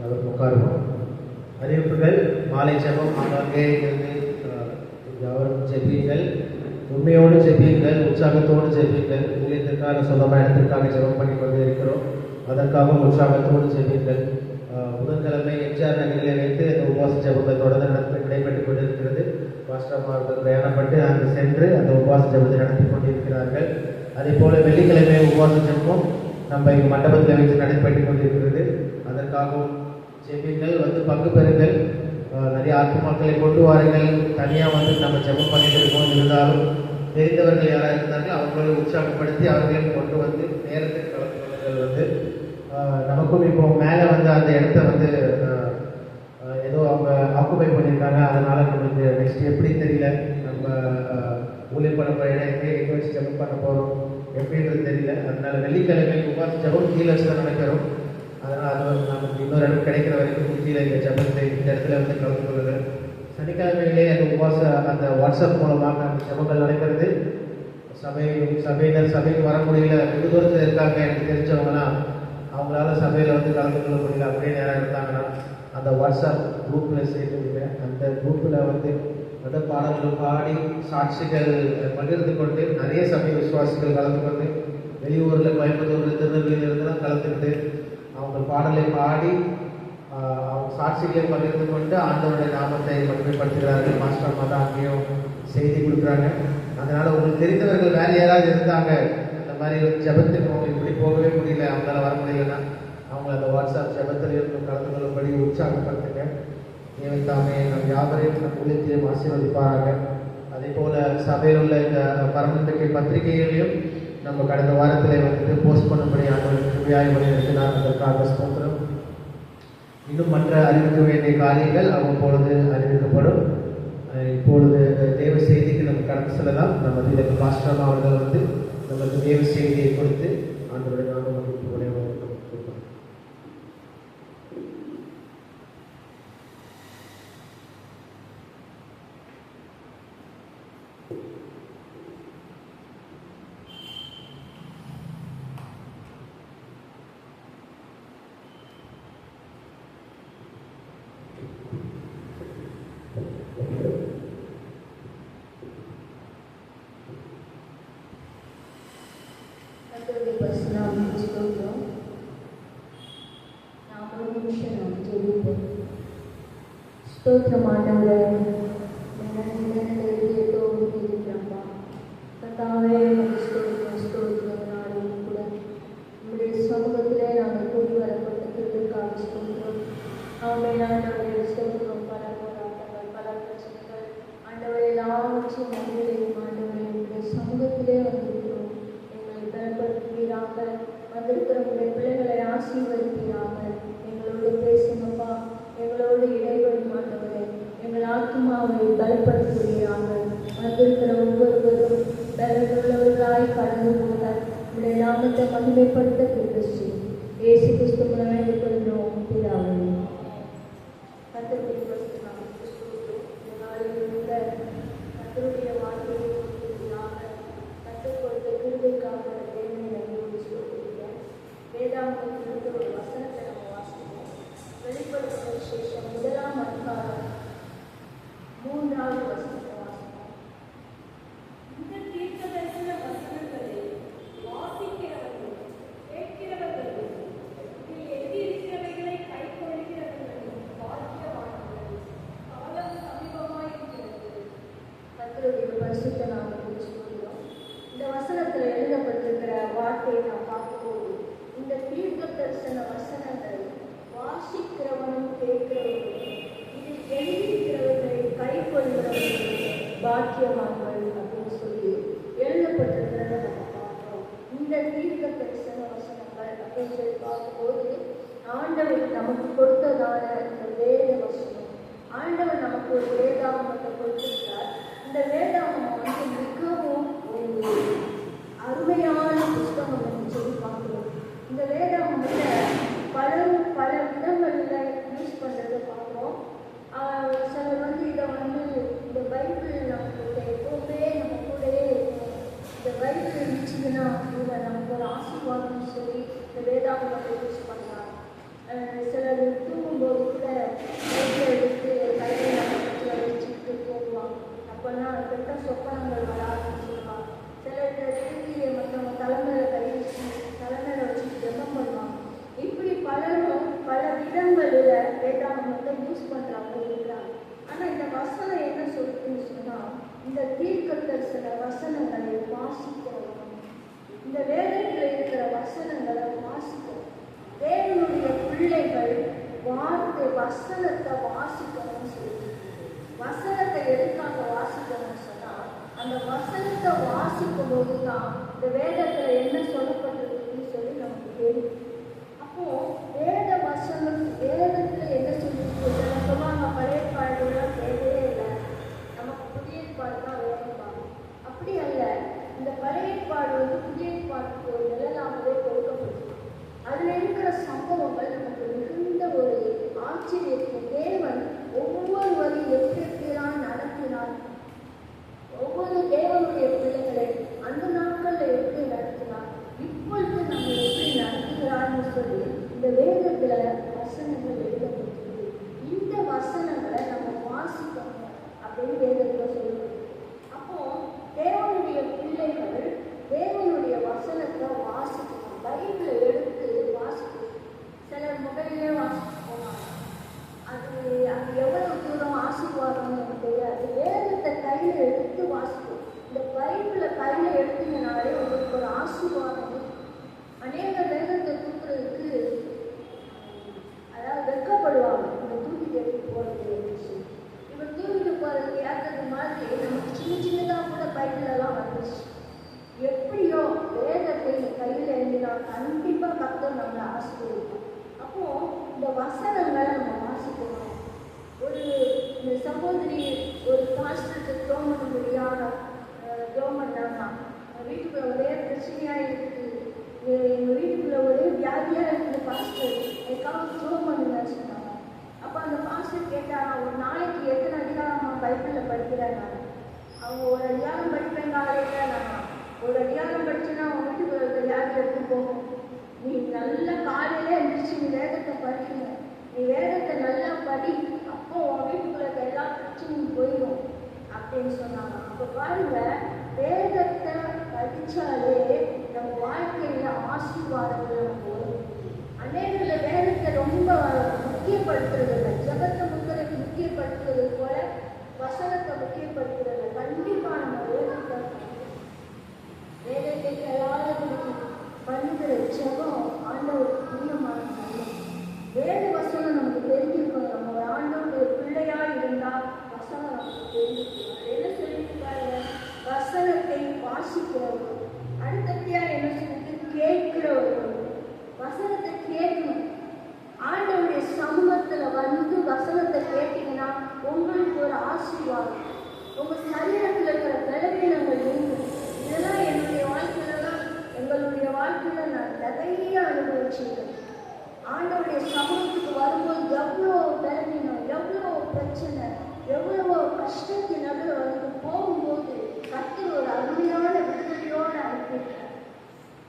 அதற்கு உட்காருவோம். அறிவிப்புகள் மாலை ஜெபம் ஆங்காங்கே இருந்து யாவரும் ஜெபியுங்கள். உண்மையோடு ஜெபியுங்கள். உற்சாகத்தோடு ஜெபியுங்கள். ஊழியத்திற்காக சொந்தமான இடத்திற்காக ஜெபம் பண்ணி கொண்டு இருக்கிறோம். அதற்காக உற்சாகத்தோடு ஜெபியுங்கள். புதன்கிழமை எம்ஜிஆர் நகரில் வைத்து அந்த உபவாச ஜெபத்தை தொடர்ந்து நடைபெற்றுக் கொண்டிருக்கிறது. பாஸ்டர் அவர்கள் பிரயாணப்பட்டு அங்கு சென்று அந்த உபவாச ஜெபத்தை நடத்தி கொண்டிருக்கிறார்கள். அதே போல வெள்ளிக்கிழமை உபவாச ஜெபம் நம்ம இங்கே மண்டபத்தில் வச்சு நடைபெற்று கொண்டிருக்கிறது. அதற்காகவும் ஜெபிங்கள், வந்து பங்கு பெறுங்கள். நிறைய ஆத்மாக்களை கொண்டு வாருங்கள். தனியாக வந்து நம்ம ஜெபம் பண்ணிட்டு இருக்கோம். இருந்தாலும் தெரிந்தவர்கள் யாராக இருந்தார்கள் அவர்களை உற்சாகப்படுத்தி அவர்களையும் கொண்டு வந்து நேரத்தில் கலந்து கொள்ளுங்கள். வந்து நமக்கும் இப்போ மேலே வந்து அந்த இடத்த வந்து ஏதோ அவங்க ஆக்குபை பண்ணியிருக்காங்க. அதனால நம்மளுக்கு நெக்ஸ்ட் எப்படி தெரியல. நம்ம ஊழியர் பண்ண போகிற இடத்தை எங்கே வச்சு ஜெபம் பண்ண போகிறோம் எப்படின்றது தெரியல. அதனால வெள்ளிக்கிழமை உபாச ஜெபம் கீழே வச்சு தான் நடக்கிறோம். அதனால் அது வந்து நமக்கு இன்னொரு இடம் கிடைக்கிற வரைக்கும் கீழே இந்த ஜெபத்தை இந்த இடத்துல வந்து கலந்து கொள்ளுங்கள். சனிக்கிழமையிலே அந்த உபாச அந்த வாட்ஸ்அப் மூலமாக அந்த ஜெபங்கள் நடக்கிறது. சபையினர் சபைக்கு வர முடியல, வெகு தூரத்தில் இருக்காங்க எனக்கு தெரிஞ்சவங்களாம், அவங்களால சபையில் வந்து கலந்து கொள்ள முடியல அப்படியே நேரம் இருந்தாங்கன்னா அந்த வாட்ஸ்அப் குரூப்பில் சேர்த்துருங்க. அந்த குரூப்பில் வந்து பாடல்கள் பாடி சாட்சிகள் பகிர்ந்து கொண்டு நிறைய சபை விசுவாசிகள் கலந்து கொண்டு வெளியூரில் கோயம்புத்தூரில் திருநெல்வேலியிலிருந்துலாம் கலந்துக்கிட்டு அவங்க பாடலை பாடி அவங்க சாட்சிகளை பகிர்ந்து கொண்டு ஆண்டவருடைய நாமத்தை மகிமைப்படுத்துகிறார்கள். மாஸ்டர் அம்மா தான் அங்கேயும் செய்தி கொடுக்குறாங்க. அதனால் உங்களுக்கு தெரிந்தவர்கள் வேறு யாராவது இருந்தாங்க இந்த மாதிரி ஜெபத்துக்கு அவங்க இப்படி போகவே முடியல, அவங்களால வர முடியலன்னா அவங்க அந்த வாட்ஸ்அப் ஜெபத்தில் இருந்து கலந்து கொள்ளும்படி உற்சாகப்படுத்துங்க. தேவன் தாமே நம் யாவரையும் நம் ஊழியத்தையும் ஆசீர்வதிப்பாராக. அதே போல் சபையில் உள்ள இந்த பரமத்துக்கு பத்திரிகைகளையும் நம்ம கடந்த வாரத்தில் வந்துட்டு போஸ்ட் பண்ணும்படி ஆண்டவருக்கு கிருபையாய் வழிநடத்தினார். அதற்காக ஸ்தோத்திரம். இன்னும் மற்ற அறிவிக்க வேண்டிய காரியங்கள் அவ்வப்பொழுது அறிவிக்கப்படும். இப்பொழுது தேவ செய்திக்கு நம்ம கடந்து செல்லலாம். நம்ம இதற்கு பாஸ்டர் அவர்கள் வந்து நமக்கு தேவ செய்தியை கொடுத்து ஆண்டவருடைய நாம மகிழ்ச்சி உடையவர். ஸ்தோத்திரம் ஆண்டவரே, கர்த்தாவே ஸ்தோத்திரம். நாளும் கூட உங்களுடைய சமூகத்திலே நாங்கள் கூடி வரப்பட்டிருக்கிறதுக்காக ஸ்தோத்திரம். ஆண்டவரே ஸ்தோத்திரம். பல போராட்டங்கள், பல பிரச்சனைகள் ஆண்டவரே எல்லாவற்றையும் நன்றியையும் ஆண்டவரே உங்களுடைய சமூகத்திலே வந்திருக்கிறோம். எங்களை பலப்படுத்துவீராக. வந்திருக்கிற உங்களுடைய பிள்ளைகளை ஆசீர்வதிப்பீராக. எங்களோடு பேசுங்கப்பா, எங்களோடு இடைவெளி ஆண்டவரே எங்கள் ஆத்மாவை பலப்படுத்துவீராக. வந்திருக்கிற ஒவ்வொருவரும் பலனுள்ளவர்களாய் கடந்து போக உங்களுடைய நாமத்தை மகிமைப்படுத்த கிருபை இயேசு கிறிஸ்து மூலமே எடுக்கிறோம் பிதாவே. கர்த்தருடைய கர்த்தருடைய வார்த்தையை கற்றுக் கொடுத்த கிருபைக்காக தேவனை நன்றியோடு சொல்லியிருக்கேன். வேதாந்தத்திலிருந்து ஒரு வசனத்தை நம்ம வாசிப்போம். வெளிப்படுத்தும் விசேஷம் 1ஆம் அதிகாரம் 3வது வசனத்தை வாசிப்போம். இந்த தீர்க்கதரிசன வசனங்களை வாசிக்கிறவர்கள், கேட்கிறவர்கள், இதில் எழுதியிருக்கிறவைகளை கைக்கொள்கிறவர்கள் பாக்கியவான்கள். காலம் சமீபமாயிருக்கிறது. கர்த்தருடைய பரிசுத்த நாமத்தை சொல்கிறோம். இந்த வசனத்தில் எழுதப்பட்டிருக்கிற வார்த்தையை நாம் பார்க்கும்போது இந்த தீர்க்க தரிசன வசனங்கள் வாசிக்கிறவனும் கேட்கிறவர்களும் இதில் எழுதியிருக்கிறவர்களை கை கொள்கிறவர்கள் பாக்கியவான்கள் அப்படின்னு சொல்லி எழுதப்பட்டிருக்கிறத நம்ம பார்க்கிறோம். இந்த தீர்க்க தரிசன வசனங்கள் அப்படின்னு சொல்லி பார்க்கும்போது ஆண்டவர் நமக்கு கொடுத்ததான இந்த வேத வசனம், ஆண்டவர் நமக்கு ஒரு வேதாகமத்தை கொடுத்திருக்கிறார். இந்த வேதாகமம் வந்து மிகவும் ஒரு அருமையான புஸ்தகம் என்று சொல்லி பார்க்கிறோம். இந்த வேதாகமத்தை பல விதங்களில் யூஸ் பண்ணுறதை பார்க்குறோம். சிலர் வந்து இதை வந்து இந்த பைபிள் நமக்கு எப்போவுமே நம்ம கூடவே இருக்கும். இந்த பைபிள் இருந்துச்சுன்னா இதை நமக்கு ஒரு ஆசீர்வாதம்னு சொல்லி இந்த வேதாகமத்தை யூஸ் பண்ணலாம். சிலர் தூங்கும்போது கூட பைபிளை எடுத்து கையில் பக்கத்தில் வச்சுக்கிட்டு தூங்குவாங்க. அப்போல்லாம் கெட்ட சொப்பனங்கள் வராதுன்னு சொல்லுவாங்க. சிலர் திரும்பியை மற்றவங்க தலைமையில வச்சுட்டு ஜெபம் பண்ணுவாங்க. இப்படி பலரும் பல விதங்களில் வேதாகமத்தை யூஸ் பண்ணுறாங்க இருக்கிறாங்க. ஆனால் இந்த வசனம் என்ன சொல்லுன்னு சொன்னால், இந்த தீர்க்க தரிசன வசனங்களை வாசிக்கிறவங்க, இந்த வேதத்தில் இருக்கிற வசனங்களை வாசிக்கணும். தேவனுடைய பிள்ளைகள் வார்த்தை வசனத்தை வாசிக்கணும்னு சொல்லி, வசனத்தை எதுக்காக வாசிக்கணும்னு சொன்னா, அந்த வசனத்தை வாசிக்கும் போது தான் இந்த வேதத்துல என்ன சொல்லப்பட்டிருக்குன்னு சொல்லி நமக்கு தெரியும். அப்போ வேத வசனம், வேதத்துல என்ன சொல்லி சொல்லுவாங்க, பழைய பாடல தேவையே இல்லை, நமக்கு புதிய பாடு தான் வேணும். அப்படி அல்ல, இந்த பழைய பாடு வந்து புதிய பாட்டுக்கு ஒரு நிழலாகவே கொடுக்கப்பட்டது. அதுல இருக்கிற சம்பவங்கள் நமக்கு மிகுந்த ஒரு ஆச்சரியத்தை தேவன் ஒவ்வொருவரையும் எப்படியெல்லாம் நடத்தினார், ஒவ்வொரு தேவனுடைய பிள்ளைகளை அந்த நாட்கள்ல எப்படி நடத்தினார், இப்பொழுது நம்ம எப்படி நடத்துகிறான்னு சொல்லி இந்த வேதத்துல வசனங்கள் எழுதப்பட்டிருக்கு. இந்த வசனங்களை நம்ம வாசிக்கணும் அப்படின்னு வேதத்துல சொல்லுது. அப்போ தேவனுடைய பிள்ளைகள் தேவனுடைய வசனத்தை வாசிக்கணும். பைபிளை எடுத்து வாசிக்கணும். சிலர் முதலிலே வாசிச்சு போவாங்க. அது எவ்வளவு தூரம் ஆசீர்வாதம்னு எனக்கு தெரியாது. வேதத்தை கையில எடுத்து வாசிக்கும். இந்த பைபிளை கையில எடுத்தீங்கனாலே உங்களுக்கு ஒரு ஆசீர்வாதம். அநேக வேதத்தை தூக்குறதுக்கு அதாவது வெட்கப்படுவாங்க, இந்த தூக்கிட்டு எடுத்து போறது. இவன் தூக்கிட்டு போறது ஏற்றது மாதிரி நமக்கு சின்ன சின்னதாக கூட பைபிள் எல்லாம் வந்துச்சு. எப்படியோ வேதத்தை கையில் எழுதினால் கண்டிப்பா கர்த்தர் நம்மளை ஆசீர்வதிப்பார். அப்போ இந்த வசனங்களை நம்ம வாசிக்கணும். இந்த சகோதரி ஒரு பாஸ்டருக்கு ஜெபம் பண்ண முடியாத ஜெபம் பண்ணாங்க. வீட்டுக்குள்ள ஒரே பிரச்சனையா இருக்குது, எங்க வீட்டுக்குள்ள ஒரே வியாதியா இருக்குது பாஸ்டர், எனக்காக ஜெபம் பண்ணுங்கன்னு சொன்னாங்க. அப்ப அந்த பாஸ்டர் கேட்டாங்க, ஒரு நாளைக்கு எத்தனை அதிகாரம் பைபிள்ல படிக்கிறேன் நான். அவங்க ஒரு அதிகாரம் படிப்பேன் காலையில, நான் ஒரு அதிகாரம் படிச்சுன்னா அவங்க வீட்டுக்குள்ள வியாதி எடுத்து போகும். நீ நல்ல காலையில எழுந்திரிச்சு நீ வேதத்தை படிக்கணும், நீ வேதத்தை நல்லா படி, அப்போ உன் வீட்டுக்குள்ள எல்லா பிரச்சனையும் போயிடும் அப்படின்னு சொன்னாங்க. அப்ப பாருங்க, வேதத்தை படிச்சாலே நம்ம வாழ்க்கையில ஆசீர்வாதங்கள் நமக்கு வரும். அநேகர்ல வேதத்தை ரொம்ப முக்கியப்படுத்துறது இல்லை, ஜெபத்தை முக்கியப்படுத்துறது போல வசனத்தை முக்கியப்படுத்துறது. கண்டிப்பா நம்ம வேதத்தை எல்லாரும் பண்ணுகிற ஜெபம் ஆண்டவருக்கு பிரியமான நல்லது. வேத வசனம் நமக்கு தெரிஞ்சிருக்கணும். நம்ம ஒரு ஆண்டவருடைய பிள்ளையா இருந்தா வசனம் நமக்கு தெரிஞ்சிருக்கணும். என்ன சொல்லியிருக்காங்க, வசனத்தை வாசிக்கிறவர்கள். அடுத்தபடியா என்ன சொல்லிட்டு, கேட்கிறவர்கள். வசனத்தை கேட்கணும். ஆண்டவருடைய சமூகத்துல வந்து வசனத்தை கேட்டீங்கன்னா உங்களுக்கு ஒரு ஆசீர்வாதம். உங்க சரீரத்தில் இருக்கிற பலவீனங்கள் நீங்கும். இதெல்லாம் என்னுடைய வாழ்க்கையிலலாம், எங்களுடைய வாழ்க்கையில நான் நிறைய அனுபவிச்சிருக்கேன். ஆண்டவருடைய சமூகத்துக்கு வரும்போது எவ்வளோ பலவீனம், எவ்வளோ பிரச்சனை, எவ்வளவோ கஷ்டத்தின் நடுவில் வந்து போகும்போது கர்த்தர் ஒரு அருமையான விடுதலையோடு அனுப்பியிருக்கார்.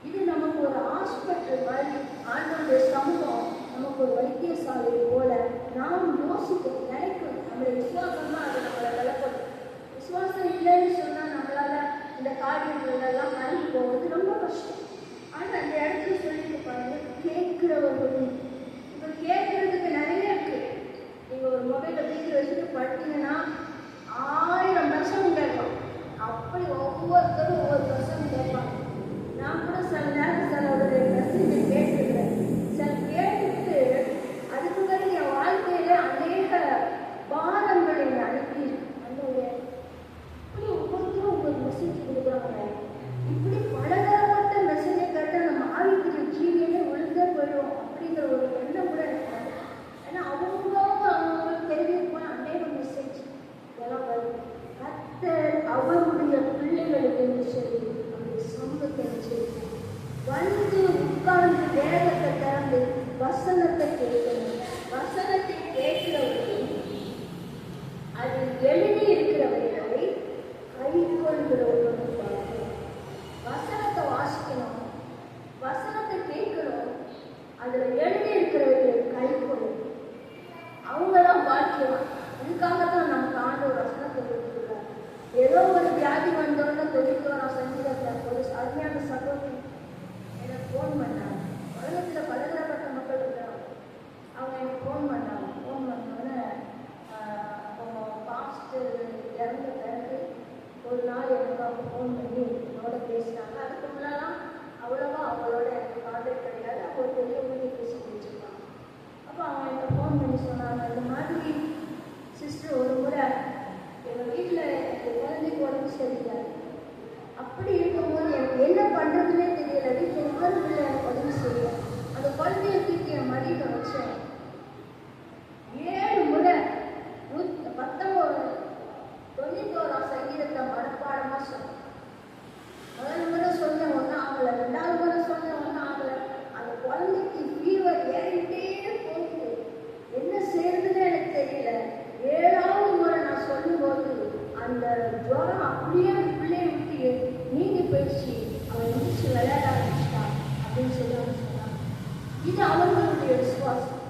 இது நமக்கு ஒரு ஹாஸ்பிட்டல் மாதிரி. ஆண்டவருடைய சமூகம் நமக்கு ஒரு வைத்தியசாலை போல நாம் யோசிக்கணும், நினைக்கணும். நம்மளுடைய விசுவாசம் தான் அது நம்மளை வளர்க்கணும். விசுவாசம் இல்லைன்னு சொன்னா நம்மளால இந்த காரியங்கள் எல்லாம் மறந்து போவது ரொம்ப கஷ்டம். ஆனா அந்த இடத்துல சொல்லிட்டு பாருங்க, கேட்கிறவர்கள். இப்ப கேட்கறதுக்கு நிறைய இருக்கு. நீங்க ஒரு மொபைலை வீட்டில் வச்சுட்டு படுத்தீங்கன்னா 1000 வருஷம் கேட்கலாம். அப்படி ஒவ்வொருத்தரும் ஒவ்வொரு வருஷம் கேட்பாங்க. நான் கூட சில நேரம் சிலருடைய மெசேஜை கேட்டுருக்கேன். சில கேட்டுட்டு அதுக்கு பிறகு என் வாழ்க்கையில அநேக பாரங்களை அனுப்பி அந்த இப்படி ஒவ்வொருத்தரும் ஒவ்வொரு மெசேஜ் கொடுக்குறாங்க. இப்படி பலதரப்பட்ட மெசேஜை கேட்டால் நம்ம ஆவிக்குரிய ஜீவியமே ஒழுங்கா போயிடும் அப்படிங்கிற ஒரு உணர்வுல உதவி செய்யும். அந்த குழந்தைய தூக்கி என் மடியில வச்சேன். 7 முறை 91 சங்கீதத்தை மனப்பாடமா சொன்னேன். முதல் முறை சொன்ன ஒன்றும் ஆகலை, 2வது முறை சொன்ன ஒன்றும் ஆகலை. அந்த குழந்தைக்கு ஃபீவர் ஏறிட்டே போகுது. என்ன செய்யறதுன்னு எனக்கு தெரியல. 7வது முறை நான் சொல்லும்போது அந்த ஜுரம் அப்படியே பிள்ளைய விட்டு நீங்கி போயிடுச்சு. அவன் எந்திரிச்சு விளையாட ஆரம்பிச்சிட்டான் அப்படின்னு சொல்லி அவங்க சொன்னாங்க. இது அவர்களுடைய விசுவாசம்.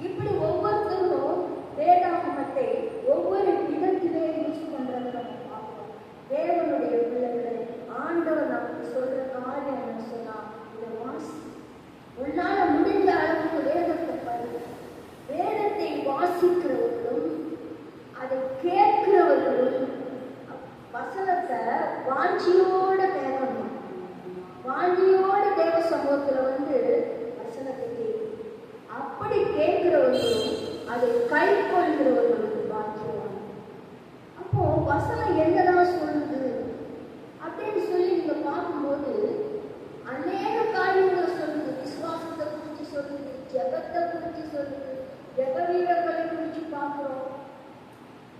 இப்படி ஒவ்வொருத்தரும் வேதாகமத்தை ஒவ்வொரு விதத்திலே யூஸ் பண்றதை நம்ம பார்ப்போம். தேவனுடைய பிள்ளைகளை ஆண்டவர் நமக்கு சொல்ற காரியம் என்ன சொன்னா, இதை வாசி. உன்னால முடிந்த அளவுக்கு வேதத்தை படி. வேதத்தை வாசிக்கிறவர்களும் அதை கேட்கிறவர்களும் வசனத்தை வாஞ்சியோட கேட்கணும். வாஞ்சியோட தேவ சமூகத்துல வசனத்தை கேட்கணும். அப்படி கேட்கிறவர்களும் அதை கை கொள்கிறவர்களும் பாக்கியவான். அப்போ வசனம் என்னதான் சொல்லுது அப்படின்னு சொல்லி நீங்க பார்க்கும்போது அநேக காரியங்களை சொல்லுது. விசுவாசத்தை குறித்து சொல்லுது, ஜெபத்தை குறித்து சொல்லுது, ஜெப வீரர்களை குறித்து பார்க்கிறோம்,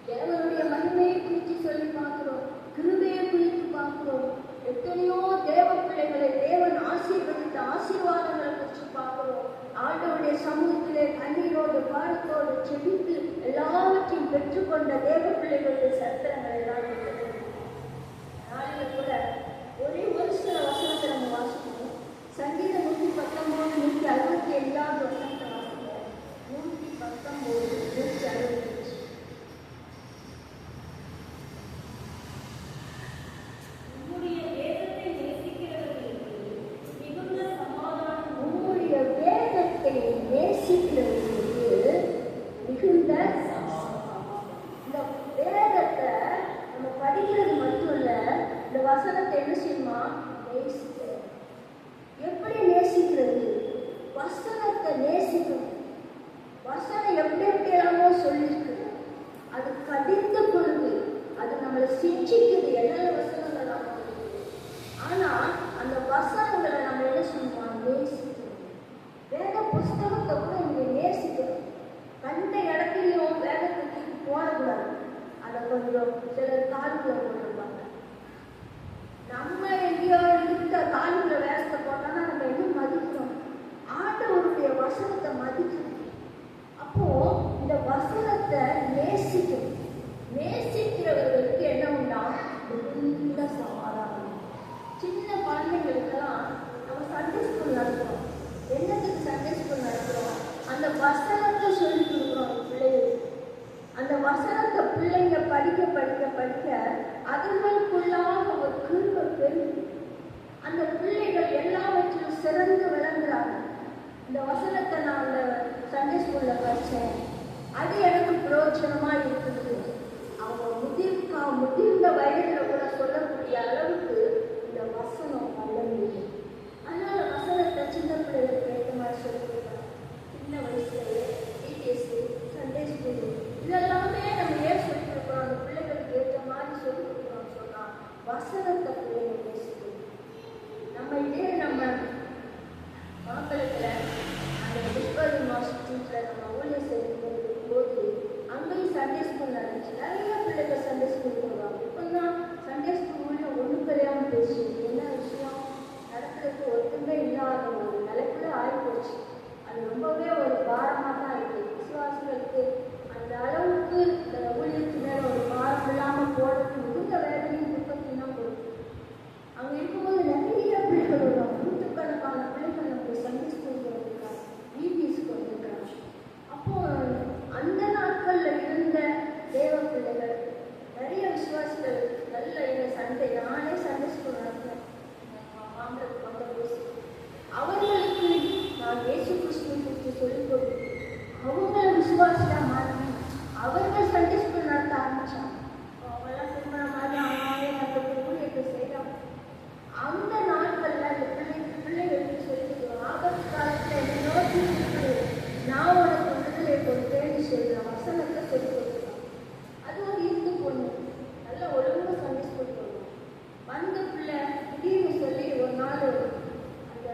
தேவனுடைய மகிமையை குறித்து சொல்லி பார்க்கிறோம், கிருபையை குறித்து பார்க்கிறோம், எத்தனையோ தேவ பிள்ளைகளை தேவன் ஆசீர்வதித்த ஆசீர்வாதங்களை குறித்து பார்க்கிறோம். ஆண்டவருடைய சமூகத்திலே கண்ணீரோடு பாடத்தோடு செபித்து எல்லாவற்றையும் பெற்றுக்கொண்ட தேவ பிள்ளைகளுடைய சரித்திரங்கள் எல்லாம் நாளில் கூட ஒரே ஒரு சில வசனத்தை நம்ம வாசிக்கணும். சங்கீதம் 119 167 வசனத்தை வாசிக்கிறேன். 119 165. உம்முடைய வேதத்தை நேசிக்கிறவர்களுக்கு மிகுந்த சமாதானம். உம்முடைய வேதத்தை நேசிக்கிறவர்களுக்கு மிகுந்த இந்த வேதத்தை நம்ம படிக்கிறது மட்டும் இல்ல, இந்த வசனத்தை என்ன செய்யுமா நேசிக்கிறது. எப்படி நேசிக்கிறது? வசனத்தை நேசிக்கணும். வசனம் எப்படி எப்படியெல்லாமோ சொல்லியிருக்கு. அது கடிந்து கொள்ளுது, அது நம்மளை சிஞ்சிக்குது. எல்லா வசனங்கள் ஆனா அந்த வசனங்களை நம்ம என்ன சொல்லுவோம் நேசிக்கணும். வேத புஸ்தகத்தை கூட இங்க நேசிக்கணும். கண்ட இடத்துலையும் வேதத்துக்கு போடக்கூடாது. அதை கொஞ்சம் சிலர் காலுக்குள்ள போட்டிருப்பாங்க. நம்ம எங்கேயோ இருக்க காலுக்குள்ள வேதத்தை போட்டோம்னா நம்ம என்ன மதிக்கிறோம்? ஆண்டவருடைய வசனத்தை மதிக்கணும். அப்போ இந்த வசனத்தை நேசிக்கணும். நேசிக்கிறவர்களுக்கு என்ன உண்டா? மிகுந்த சமாதானம். சின்ன குழந்தைங்களுக்கெல்லாம் நம்ம சண்டே ஸ்கூல் நடத்துறோம். என்னத்துக்கு சண்டே ஸ்கூல் நடத்துறோம்? அந்த வசனத்தை சொல்லி கொடுக்குறோம் பிள்ளைகளுக்கு. அந்த வசனத்தை பிள்ளைங்க படிக்க படிக்க படிக்க அதுகளுக்குள்ளாக ஒரு கிருபை பெருகும். அந்த பிள்ளைகள் எல்லாவற்றிலும் சிறந்து விளங்குறாங்க. இந்த வசனத்தை நான் அந்த சண்டே ஸ்கூல்ல படித்தேன். அது எனக்கு பிரயோஜனமா இருக்குது. அவங்க முதிர்ந்த வயதுல கூட சொல்லக்கூடிய அளவுக்கு இந்த வசனம் வளர்ந்து. அதனால வசனத்தை சின்ன பிள்ளைகளுக்கு ஏற்ற மாதிரி சொல்லி கொடுக்குறாங்க. சின்ன வயசுலயே டிடிஎஸ், சண்டே ஸ்கூல் இதெல்லாமே நம்ம ஏன் சொல்லி கொடுக்குறோம்? அந்த பிள்ளைகளுக்கு ஏற்ற மாதிரி சொல்லி கொடுக்குறோம்னு சொன்னா வசனத்தை பிள்ளைங்க பேசிக்கணும். நம்ம இதே நம்ம மாப்பிளத்துல அந்த டிஸ்கவரி யூனிவர்சிட்டியில நம்ம ஊழியர் செய்யும் போது அங்கேயும் சண்டே ஸ்கூல் நடந்துச்சு. நிறைய பிள்ளைகள் சண்டே ஸ்கூல் போடுவாங்க. இப்போதான் சண்டே ஸ்கூல் ஊழியம் ஒன்றும் தெரியாமல் பேசுவோம். என்ன விஷயம் நடக்கிறதுக்கு ஒருத்தமே இல்லாத ஒரு நிலைக்குள்ள ஆகிப்போச்சு. அது ரொம்பவே ஒரு பாரமாக தான் இருக்குது. விசுவாசிகளுக்கு அந்த அளவுக்கு இந்த ஊழியத்து மேலே ஒரு பாரம் இல்லாமல் போடுறதுக்கு மிகுந்த வேதனையும் துக்கத்தையும் தான் போடுது. அங்கே இருக்கும்போது நிறைய பிள்ளைகள் வருவாங்க. நூற்றுக்கணக்கான பிள்ளைகள் நம்முடைய சண்டே ஸ்கூலுக்கு வந்திருக்காங்க, இபிஎஸ்க்கு வந்திருக்காங்க. அப்போ அந்த நாட்கள்ல இருந்த தேவ பிள்ளைகள் நிறைய விசுவாசிகள் நல்ல சண்டே நானே சண்டே ஸ்கூல் நடத்தினேன். மாம்பழத்துக்கு வந்த பேசி அவர்களுக்கு நான் இயேசு கிறிஸ்துவை குறித்து சொல்லிக் கொடுத்து அவங்கள விசுவாசியா மாற்றி அவர்கள் சண்டே ஸ்கூல் நடத்த ஆரம்பிச்சாங்க. அவங்கெல்லாம் திருமண மாதிரி அவங்களே மற்ற ஊழியத்தை செய்யறாங்க. அந்த நாட்கள்ல அந்த பிள்ளைகளுக்கு சொல்லிக்கிறோம். ஆபத்து காலத்துல என்ன நோக்கி நான் உனக்கு விடுதலை கொடுத்தேன்னு சொல்ற வசனத்தை சொல்லிக் கொடுக்குறோம். அது ஒரு இந்து பொண்ணு நல்ல ஒழுங்கு சண்டே ஸ்கூல் போடுவோம். வந்த பிள்ளை திடீர்னு சொல்லி ஒரு நாள் அந்த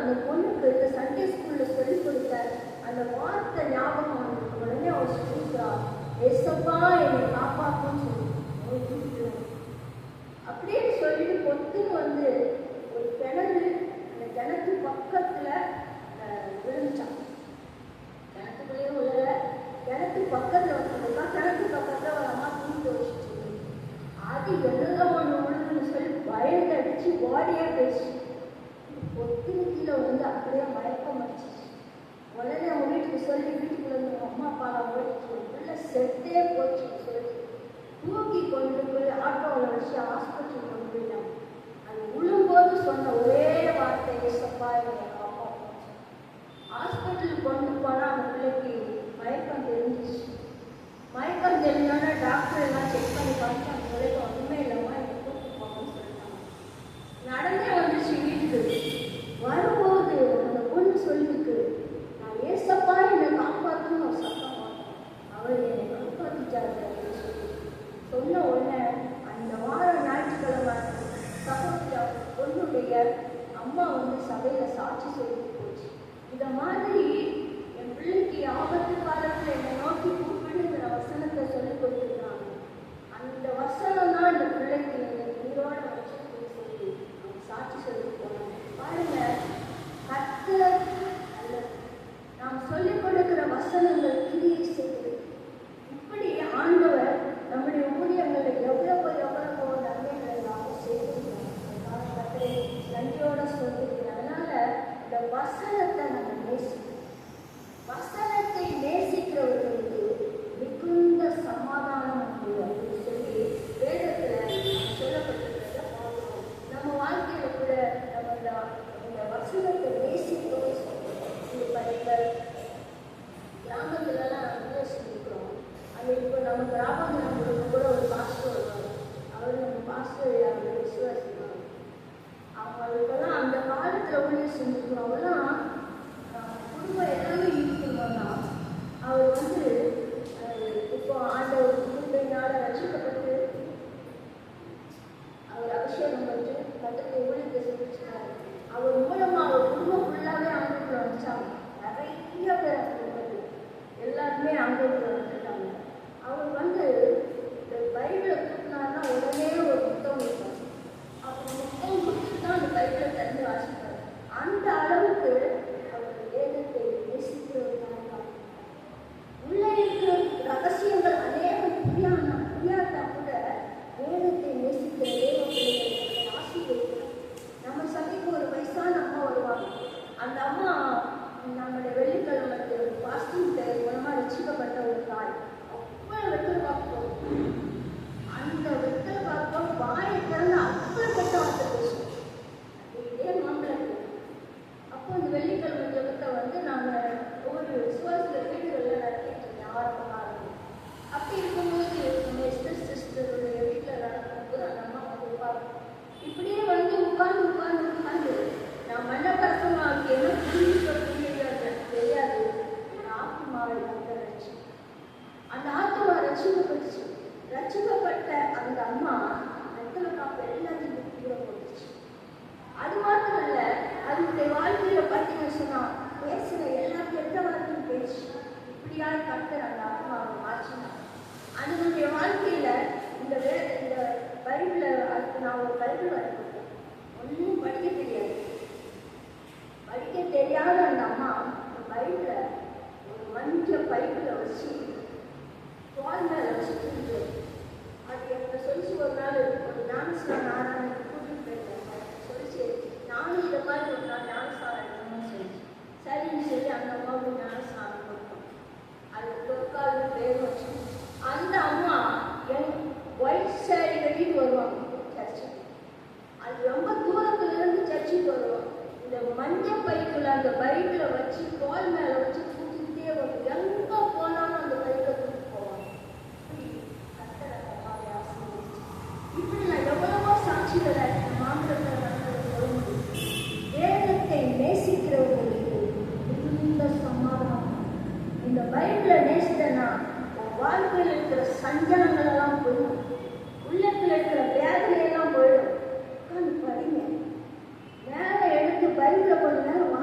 அந்த பொண்ணுக்கு இந்த சண்டே ஸ்கூல்ல சொல்லிக் கொடுத்த அந்த வார்த்தை ஞாபகம் வந்திருக்கு. உடனே அவள் சொல்லிக்கிறா, ஏசப்பா என்னை காப்பாற்றுன்னு சொல்லி அப்படியே சொல்லிட்டு பொத்துன்னு வந்து ஒரு கிணறு, அந்த கிணத்து பக்கத்துல விழுந்துச்சான். கிணத்துக்குள்ளேயே உள்ள கிணத்து பக்கத்துல வந்ததுக்கா கிணத்து பக்கத்துல ஒரு அம்மா தூக்கி வச்சுட்டு அது எல்லாம் ஒன்று விழுதுன்னு சொல்லி பயந்து அடிச்சு பாடியே பேசி பொத்துன்னு கீழே வந்து அப்படியே மயக்கம் வச்சு உடனே அவங்க வீட்டுக்கு சொல்லி வீட்டுக்குள்ள இருந்து அம்மா அப்பாலாம் ஓடிச்சு உள்ள செத்தே போச்சுன்னு சொல்லி தூக்கி கொண்டு போய் ஆட்டோவில் வச்சு ஹாஸ்பிட்டல் கொண்டு போயிட்டாங்க. அது விழும்போது சொன்ன ஒரே வார்த்தை, ஏசப்பா என்னை காப்பாற்றும். ஹாஸ்பிட்டல் கொண்டு போனால் அந்த பிள்ளைக்கு மயக்கம் தெரிஞ்சிச்சு. மயக்கம் தெரிஞ்சோன்னா டாக்டர் எல்லாம் செக் பண்ணி பார்த்து அந்த பிள்ளைக்கு ஒன்றுமே இல்லாமல் எனக்கு கூப்பிட்டு போகணும்னு சொல்லிட்டாங்க. நடந்தே வந்துச்சு வீட்டுக்கு. வரும்போது அந்த பொண்ணு சொல்லிருக்கு, நான் ஏசப்பா என்னை காப்பாற்றணும் ஒரு சத்தம் பார்த்தேன், அவர் என்னை காப்பாற்றிட்டாரு அப்படின்னு சொல்லி சொன்ன உடனே அந்த வாரம் ஞாயிற்றுக்கிழமை சகோதரி பொண்ணுடைய அம்மா வந்து சபையில் சாட்சி சொல்லிட்டு போச்சு. இந்த மாதிரி என் பிள்ளைக்கு ஆபத்து காலத்தில் என்னை நோக்கி கூப்பிடுங்கிற வசனத்தை சொல்லிக் கொடுத்துருக்காங்க. அந்த வசனம் தான் இந்த பிள்ளைக்கு என்னை உயிரோட வச்சு சொல்லி அவங்க சாட்சி சொல்லிட்டு போனாங்க. பாருங்க, கர்த்தர் அல்ல நாம் சொல்லிக் கொடுக்கிற வசனங்கள் கிரியை செய்து இப்படி ஆண்டவர் நம்முடைய ஊழியர்களில் எவ்வளவோ நன்மைகளை நாம் செய்திருக்கிறோம். கர்த்தரை நன்றியோட சொல்லியிருக்கிறோம். அதனால இந்த வசனத்தை நம்ம நேசிக்கிறோம். வசனத்தை நேசிக்கிறவர்களுக்கு மிகுந்த சமாதானம் உண்டு அப்படின்னு சொல்லி வேதத்தில் சொல்லப்பட்டிருக்கிறத பார்க்கிறோம். நம்ம வாழ்க்கையில கூட நம்ம இந்த வசனத்தை நேசிக்கவே சொல்றோம். இப்போ கிராமத்துலலாம் சொல்லிக்கிறோம். அது இப்போ நம்ம கிராமங்களுக்கு கூட ஒரு பாஸ்டர் வருவாங்க. அவர் நம்ம பாஸ்டர் அவர் விசுவாசிப்பாங்க. அவங்களுக்கெல்லாம் அந்த காலத்தில் ஊழியர் செஞ்சுருக்கோம். அவங்களாம் குடும்பம் எல்லாமே இருக்கணும்னா அவர் வந்து இப்போ ஆண்டவர் குடும்பத்தினால ரசிக்கப்பட்டு அவர் அபிஷேகம் பண்ணி கட்டத்தை ஊழியத்தை செஞ்சுருக்காரு. அவர் மூலமா அவர் குடும்பம் ஃபுல்லாகவே ஆண்டுக்குள்ள வந்துச்சாங்க. நிறைய பேர் குடும்பத்தில் எல்லாருமே ஆண்டுக்குள்ள வந்துட்டாங்க. அவர் வந்து இந்த பைபிளை தூக்கினார்னா உடனே ஒரு புத்தகம் கொடுப்பார். அப்போ புத்தகம் கொடுத்து தான் அந்த பைபிளை தந்து வாசிப்பார். அந்த அளவுக்கு அவர் வேதத்தை நேசிக்கிறவர்களாக உள்ள இருக்கிற ரகசியங்கள் அநேகம் புரியாதா கூட வேதத்தை நேசிக்கிற தேவ பிள்ளைகளை ஆசீர்வதிக்கிறார். நம்ம சபைக்கு ஒரு வயசான அம்மா வருவாங்க. அந்த அம்மா நம்மளுடைய வெள்ளிக்கிழமை பாஸ்டிங் மூலமா ரசிக்கப்பட்ட ஒரு தாய். அவ்வளவு வெத்தலை பார்ப்போம். அந்த வெத்தலை பார்ப்போம் வாயை திறந்து அவ்வளவு கெட்ட வார்த்தை பேசுவோம். இதே மாம்பழம். அப்போ அந்த வெள்ளிக்கிழமை ஜபத்தை வந்து நாங்கள் ஒவ்வொரு விசுவாசில வீடுகளில் நடத்திட்டு இருந்தோம் ஆரம்ப காலம். அப்படி இருக்கும்போது நம்ம எஸ்டர் சிஸ்டருடைய வீட்டில் நடக்கும்போது அந்த அம்மா வந்து பார்ப்போம். இப்படியே வந்து உட்கார்ந்து நான் மண்ண பசங்களுக்கு என்ன புரிஞ்சுக்க தெரியாது. ஆத்மாவை வந்து ரட்சி அந்த ஆத்மா ரட்சிக்கப்பட்டுச்சு. ரட்சிக்கப்பட்ட அந்த அம்மா வெத்தலை காப்பு எல்லாத்தையும் கீழே போட்டுச்சு. அது மாத்திரம் இல்ல, அதனுடைய வாழ்க்கையில பார்த்தீங்கன்னு சொன்னா பேசுன எல்லா கெட்ட வார்த்தையும் பேசி இப்படியா கர்த்தர் அந்த ஆத்மாவை மாற்றினார். அதனுடைய வாழ்க்கையில இந்த பைபிளை அதுக்கு நான் ஒரு பைபிள் வரைப்பேன். ஒன்றும் படிக்க தெரியாது. படிக்க தெரியாத அந்த அம்மா பைபிளை ஒரு மஞ்சள் பைபிளை வச்சு தோல் மேலே வச்சுட்டு அது எனக்கு சொல்லிச்சு. ஒரு நாள் ஒரு ஞானஸ்தான ஆராதனைக்கு கூட்டிட்டு போயிருந்தேன். சொல்லிச்சு நானும் இதை மாதிரி ஒரு நாள் ஞானஸ்தானம் எடுக்கணும்னு சொல்லிச்சு. சரின்னு சொல்லி அந்த அம்மாவுக்கு ஞானஸ்தானம் கொடுத்தோம். அது தொற்கால பேர் வச்சு அந்த அம்மா என் ஒயிட் சாரி கட்டிட்டு வருவாங்க சர்ச்சுக்கு. அது ரொம்ப தூரத்துல இருந்து சர்ச்சுக்கு வருவாங்க. இந்த மஞ்சள் பைக்குள்ள அந்த பைக்கில் வச்சு தோல் மேலே வச்சு தூக்கிட்டே வரும். எங்கே போனாலும் அந்த பைக்கை தூக்கிட்டு போவாங்க. இப்படி நான் எவ்வளவோ சாட்சிகளை மாநிலத்தில் நடந்தது சொல்ல முடியும். வேதத்தை நேசிக்கிறவர்களுக்கு மிகுந்த சமாதானம். இந்த பைபிளை நேசித்தனா வாழ்க்கையில் இருக்கிற சஞ்சலங்கள் எல்லாம் போயிடும். உள்ளத்தில் இருக்கிற வேதனையெல்லாம் போயிடும். உட்காந்து படிங்க. மேலே எடுத்து பைபிளை கொஞ்ச நேரம்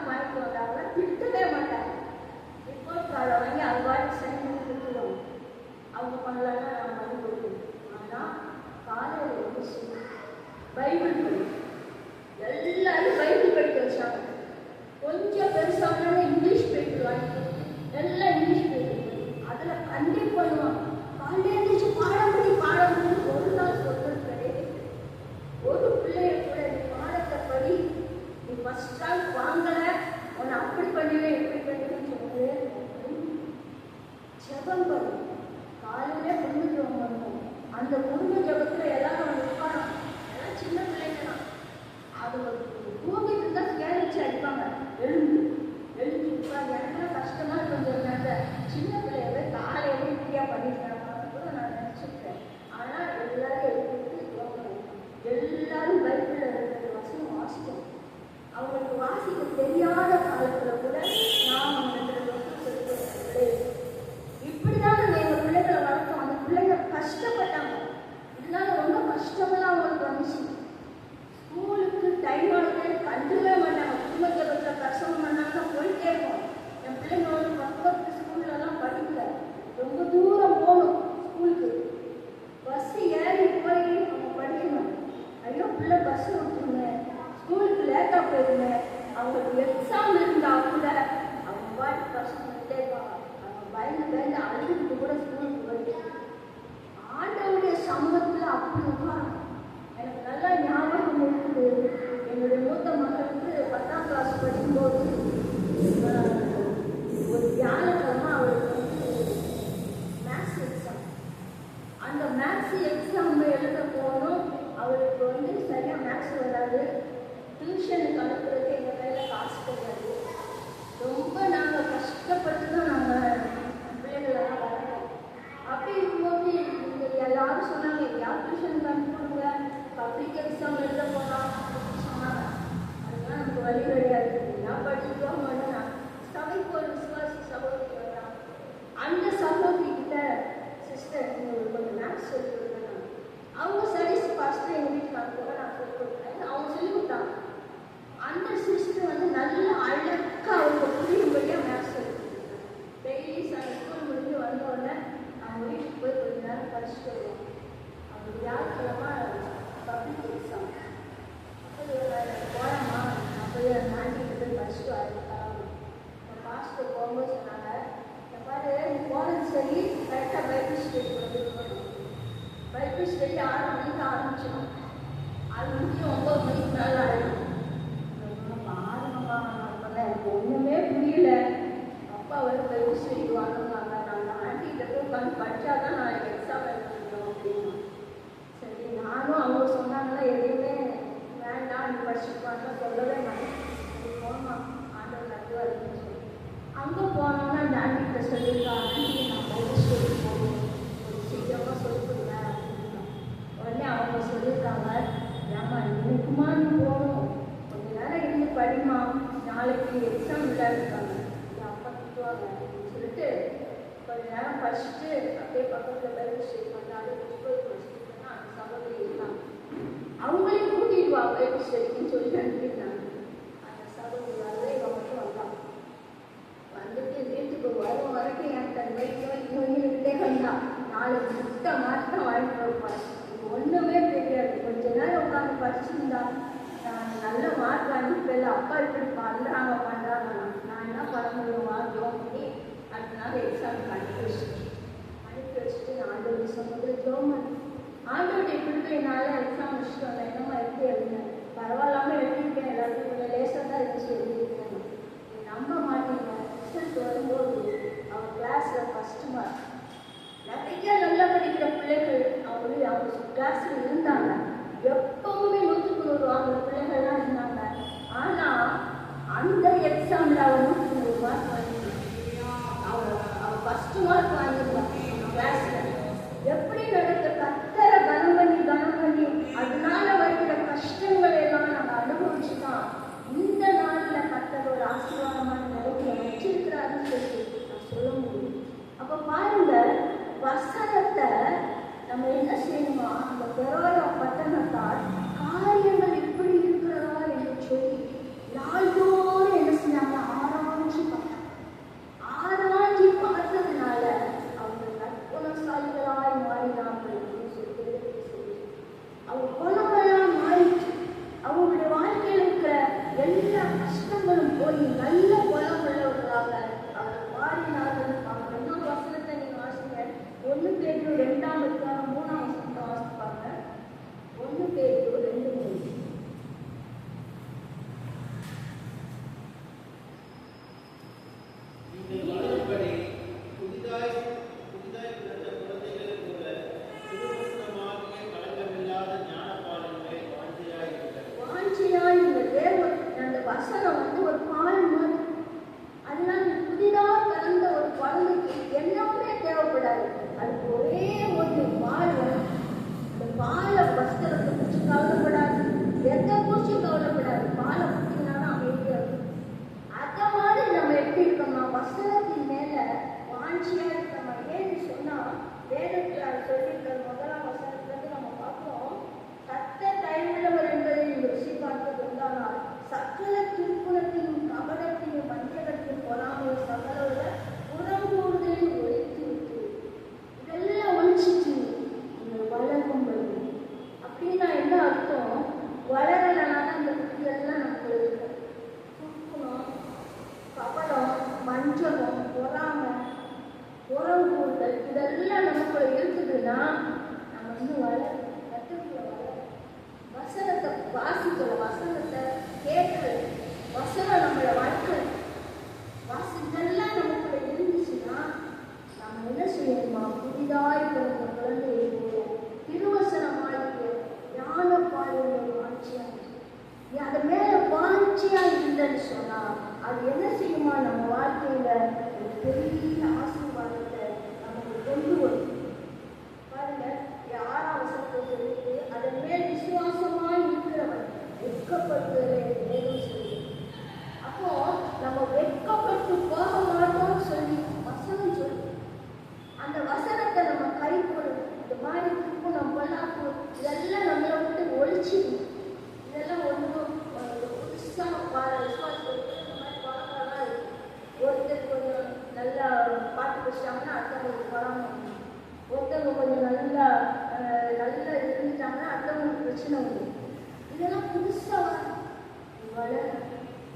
மார்க் வாங்கிட்டு வந்தாங்கன்னா திட்டவே மாட்டாங்க. ரிப்போர்ட் கார்டை வாங்கி அது வாங்கி சைன் பண்ணி கொடுத்துருவாங்க. அவங்க பண்ணலன்னா நான் பண்ணி கொடுக்கணும். ஆனால் காலையில் எழுந்துச்சு பைபிள் படி எல்லாரும் பைபிள் படிக்க வச்சாங்க. கொஞ்சம் பெருசாக இங்கிலீஷ் பேப்பர் வாங்கி எல்லாம் இங்கிலீஷ் பேப்பர் அதில் கண்டே பண்ணுவாங்க. காலையில் எழுந்துச்சு பாடம் படி ஒரு நாள் சொல்றது கிடையாது. ஒரு பிள்ளைய கூட நீ பாடத்தை படி, நீ ஃபர்ஸ்ட் ரேங்க் வாங்கலை, உன்னை அப்படி பண்ணுவேன் எப்படி பண்ணுவேன்னு சொன்னது. ஜெபம் பண்ணி காலையிலே குடும்ப ஜெபம் பண்ணுவோம். அந்த குடும்ப ஜெபத்தில் எல்லாரும் அவங்க உட்காரம் எல்லாம் சின்ன பிள்ளைங்க தான். அது தூங்கிட்டு இருந்தால் கேரிச்சு அடிப்பாங்க. எழுந்து உட்காந்து எனக்குலாம் கஷ்டமா கொஞ்சம் அந்த சின்ன பிள்ளைய காலையிலே இப்படியா பண்ணியிருக்காங்க கூட நான் நினச்சிருக்கேன். ஆனால் எல்லாரும் எழுதிட்டு எல்லாரும் பைபிளில் இருக்கிற வசனம் வாசிக்கணும். அவங்களுக்கு வாசிக்க தெரியாத காலத்தில் கூட நாம் அவங்களுக்கு வசனம் இப்படிதான் எங்கள் பிள்ளைகளை வளர்த்தோம். அந்த பிள்ளைங்க கஷ்டப்பட்டாங்க. இதனால ரொம்ப கஷ்டமெல்லாம் அவங்களுக்கு வந்துச்சு. ஸ்கூலுக்கு டைம் ஆகுது கண்டுவே மாட்டாங்க. குடும்ப ஜெபத்தில் பிரசவம் பண்ணாங்கன்னா போயிட்டே இருக்கும். என் பிள்ளைங்க வந்து பக்கத்து ஸ்கூல்லலாம் படிக்கல, ரொம்ப தூரம் போகணும் ஸ்கூலுக்கு. பஸ் ஏறி போய் அவங்க படிக்கணும். ஐயோ பிள்ளை பஸ் விட்டுருங்க, ஸ்கூலுக்கு லேட்டாக போயிருங்க. அவங்களுக்கு எக்ஸாம் இருந்தால் கூட அவங்க பாட்டு பஸ் வந்துட்டே இருப்பாங்க. அவங்க பயந்து அழுதுட்டு கூட ஸ்கூலுக்கு போயிட்டு ஆண்டவருடைய சமூகத்தில் அப்படி உட்காரம். எனக்கு நல்லா ஞாபகம் இருக்குது. என்னுடைய மூத்த மகளுக்கு 10ஆம் கிளாஸ் படிக்கும்போது ஒரு வியாழக்கிழமை அவளுக்கு வந்து மேத்ஸ் எக்ஸாம். அந்த மேத்ஸ் எக்ஸாம் எழுத போனோம். அவளுக்கு வந்து சரியாக மேத்ஸ் வராது. டியூஷனுக்கு அனுப்புறதுக்கு எங்கள் கையில் காசு கிடையாது. ரொம்ப நாங்கள் கஷ்டப்பட்டு தான் நாங்கள் பிள்ளைகளெல்லாம் வளர்த்தோம். அப்படி இருக்கும்போது எல்லாரும் சொன்னாங்க யார் டியூஷனுக்கு அனுப்பிடுங்க, பப்ளிக் எக்ஸாம் எழுத போகலாம் அப்படின்னு சொன்னாங்க. அதுதான் நமக்கு வழி கிடையாது. நான் படிச்சுக்கோ மாட்டேன். சபைக்கு ஒரு விசுவாசி சகோதரி வர்றாங்க. அந்த சகோதரி கிட்ட சிஸ்டர் உங்களுக்கு கொஞ்சம் மேத்ஸ் சொல்லி கொடுக்குறாங்க. அவங்க ஸ்டடிஸ் ஃபஸ்ட்டு எங்கள் வீட்டுக்கு அனுப்புங்க, நான் சொல்லி கொடுக்குறேன். அவங்க சொல்லி கொடுத்தாங்க. அந்த சிஸ்டர் வந்து நல்ல அழகாக அவங்க புரியும்படியாக மேத்ஸ் சொல்லி கொடுத்தாங்க. டெய்லி ஸ்கூல் முடிஞ்சு வந்தோடனே அவங்க வீட்டுக்கு போய் கொஞ்ச நேரம் படிச்சுட்டு வருவோம். அவங்க வியாழக்கிழமை பப்ளிக் எக்ஸாம். அப்போ போகலாமா, நான் போய் ஆண்டிகிட்ட போய் படிச்சுட்டு வரலாம். பாஸ்டர் போகும்போது சொன்னாங்க, பாரு நீ போகிறது சரி, கரெக்டாக பைபிள் ஸ்டடி வந்து பைபிள் ஸ்டடி 6 மணிக்கு ஆரம்பிச்சிடும். 6 மணிக்கு 9 மணிக்கு மேலே ஆகிடும். ஆரம்பமா நான் சொன்னேன், எனக்கு ஒன்றுமே புரியல. அப்பா வந்து பைபிள் ஸ்டடிக்கு வாங்கினாங்க. நான் ஆண்டிகிட்ட போய் உட்காந்து படித்தாதான் நான் எக்ஸாம் எழுதிருக்கோம் அப்படின்னா. சரி நானும் அவங்க சொன்னாங்கன்னா எதுவுமே வேண்டாம் நீ படிச்சுப்பான்னு சொல்லவே மாட்டேன். சரி போமா ஆண்டவர் நட்டுவார் அப்படின்னு சொல்லி அங்கே போனோன்னா அந்த ஆண்டிகிட்ட சொல்லியிருக்கா, ஆண்டி நான் பைபிள் ஸ்டடி போகணும், கொஞ்சம் சீக்கிரமாக சொல்லிக் கொடுங்க அப்படின்னா. உடனே அவங்க சொல்லியிருக்காங்க, ஏம்மா இன்னைக்குமா நீ போகணும், கொஞ்ச நேரம் இருந்து படிமா, நாளைக்கு எக்ஸாம் விளையாடுறாங்க, அப்பா திட்டுவாங்க அப்படின்னு சொல்லிட்டு கொஞ்ச நேரம் படிச்சுட்டு அப்படியே பக்கத்தில் பைபிள் ஸ்டடி பண்ணாலும் படிச்சுட்டுன்னா அந்த சகோதரி இருக்காங்க. அவங்களையும் கூட்டிட்டு வா பைபிள் ஸ்டடிக்குன்னு சொல்லி அனுப்பியிருந்தாங்க. அந்த சகோதரி வரவே இவன் மட்டும் வந்தான். வந்துட்டு வீட்டுக்கு வரும் வரைக்கும் என் தன் வயிற்றுக்கிட்டே வந்தான். 4 முட்டை மாற்றம் வாங்கிட்டு வைப்பாரு. இது ஒன்றுமே தெரியாது. கொஞ்ச நேரம் உட்காந்து படிச்சிருந்தா நான் நல்ல மார்க் அனுப்பல. அப்பா இப்படி பண்ணுறாங்க நான் என்ன பண்ண முடியும் வாங்கியோம் பண்ணி அடுத்த நாள் எக்ஸாமுக்கு அனுப்பி வச்சுட்டு ஆண்டோடைய சொன்னது ஜோமன் ஆண்டோடைய கிருபையினால எக்ஸாம் முடிச்சுட்டு வந்தேன். என்னமா எப்படி எழுதினேன், பரவாயில்லாமல் எழுதியிருக்கேன். எல்லாத்தையும் கொஞ்சம் லேசாக தான் இருந்துச்சு எழுதியிருக்கேன். நம்ப மாட்டீங்க, ரிசல்ட் வரும்போது அவங்க கிளாஸில் ஃபஸ்ட்டு மார்க். நிறைய நல்லா படிக்கிற பிள்ளைகள் அவங்க கிளாஸில் இருந்தாங்க. எப்பவுமே 100க்கு 100 வாங்குற பிள்ளைகள்லாம் இருந்தாங்க. ஆனால் அந்த எக்ஸாமில் அவள் 100க்கு 100 மார்க் வாங்கியிருந்தாங்க. அவள் ஃபஸ்ட்டு மார்க் வாங்கியிருந்தாங்க கிளாஸில். எப்படி நடக்க கத்தரை கனம் பண்ணி அதனால வருகிற கஷ்டங்களை எல்லாம் நாங்கள் அனுபவிச்சுதான் எல்லா கஷ்டங்களும் போய் நல்ல பலம் உள்ளவர்களாக அவர் மாறினார்கள். அவங்க இன்னொரு வசனத்தை நீங்க வாசிங்க. 1 பேதுரு 2ஆம் அதிகாரம் 3ஆம் வசனத்தை வாசிப்பாங்க. 1 பேதுரு 2:3. நீங்கள் வளரும்படி புதிதாய் பிறந்த குழந்தைகளைப் போல திருவசனமாகிய களங்கமில்லாத ஞானப்பாலின்மை வாஞ்சியாய் இந்த தேவன் அந்த வசனம் ஒரு பால் மாதிரி. அதனால புதிதாக பிறந்த ஒரு குழந்தைக்கு எல்லாமே தேவைப்படாது. அதுக்கு ஒரே ஒரு பால் வரும். அந்த பாலை வஸ்திரத்தை பிடிச்சி கவலைப்படாது, எதை பிடிச்சி கவலைப்படாது. பாலை பிடிச்சிங்கன்னா அமைதியாக இருக்கும். அதை மாதிரி நம்ம எப்படி இருக்கோம்னா வசனத்தின் மேல வாஞ்சியா இருக்கோம். ஏன்னு சொன்னா வேதத்தில் சொல்லியிருக்கிற 1ஆம் வசனத்துல நம்ம பார்க்கிறோம், சத்த கைவிடவர் என்பதை நீங்கள் ருசி பார்த்தது உண்டானால் சகல திருக்குணத்தையும் கபடத்தையும் வஞ்சகத்தையும் பொறாமையும் சகலோட புறங்கூடுதலையும் ஒழித்து விட்டு இதெல்லாம் ஒழிச்சிட்டு நீங்கள் வளரும் பொழுது. அப்படின்னா என்ன அர்த்தம்? வளரலனால அந்த புத்தியெல்லாம் நமக்கு இருக்கு. துர்க்குணம், கபடம், வஞ்சகம், பொறாமை, புறங்கூடுதல் இதெல்லாம் நமக்குள்ள இருக்குதுன்னா நம்ம இன்னும் வளர வசனத்தை வாசிக்கிற, வசனத்தை கேட்கிற, வசனம் நம்மளை வாழ்க்கை வாசித்தெல்லாம் நமக்குள்ள இருந்துச்சுன்னா நம்ம என்ன செய்யணுமா? புதிதாய் பிறந்த குழந்தையை போல திருவசனமாகிய ஞான பாலியல் வாஞ்சியா அது மேல வாஞ்சியா இருந்தன்னு சொன்னா அது என்ன செய்யுமா? நம்ம வாழ்க்கையில ஒரு பெரிய ஆசீர்வாதத்தை நமக்கு கொண்டு வரும். பாருங்க, 6ஆம் வசனத்தில் சொல்லிட்டு அதன் மேல் விசுவாசமாய் இருக்கிறவன் வெட்கப்படுவதை வேதம் சொல்லி. அப்போ நம்ம வெட்கப்பட்டு போக மாட்டோம்னு சொல்லி வசனம் சொல்லி அந்த வசனத்தை நம்ம கை போடணும். இந்த மாதிரி திருப்பணம் பொல்லாப்பு இதெல்லாம் நம்மளை விட்டு ஒழிச்சிடும். இதெல்லாம் ஒன்றும் புதுசாக விசுவாசத்துக்கு இந்த மாதிரி பழக்கம்லாம் இருக்கு. ஒருத்தர் கொஞ்சம் நல்லா பாட்டு பேசுறாங்கன்னா அடுத்தவங்களுக்கு பழம், ஒருத்தவங்க கொஞ்சம் நல்லா இருந்துட்டாங்கன்னா அடுத்தவங்களுக்கு பிரச்சனை உண்டு. இதெல்லாம் புதுசாக வளர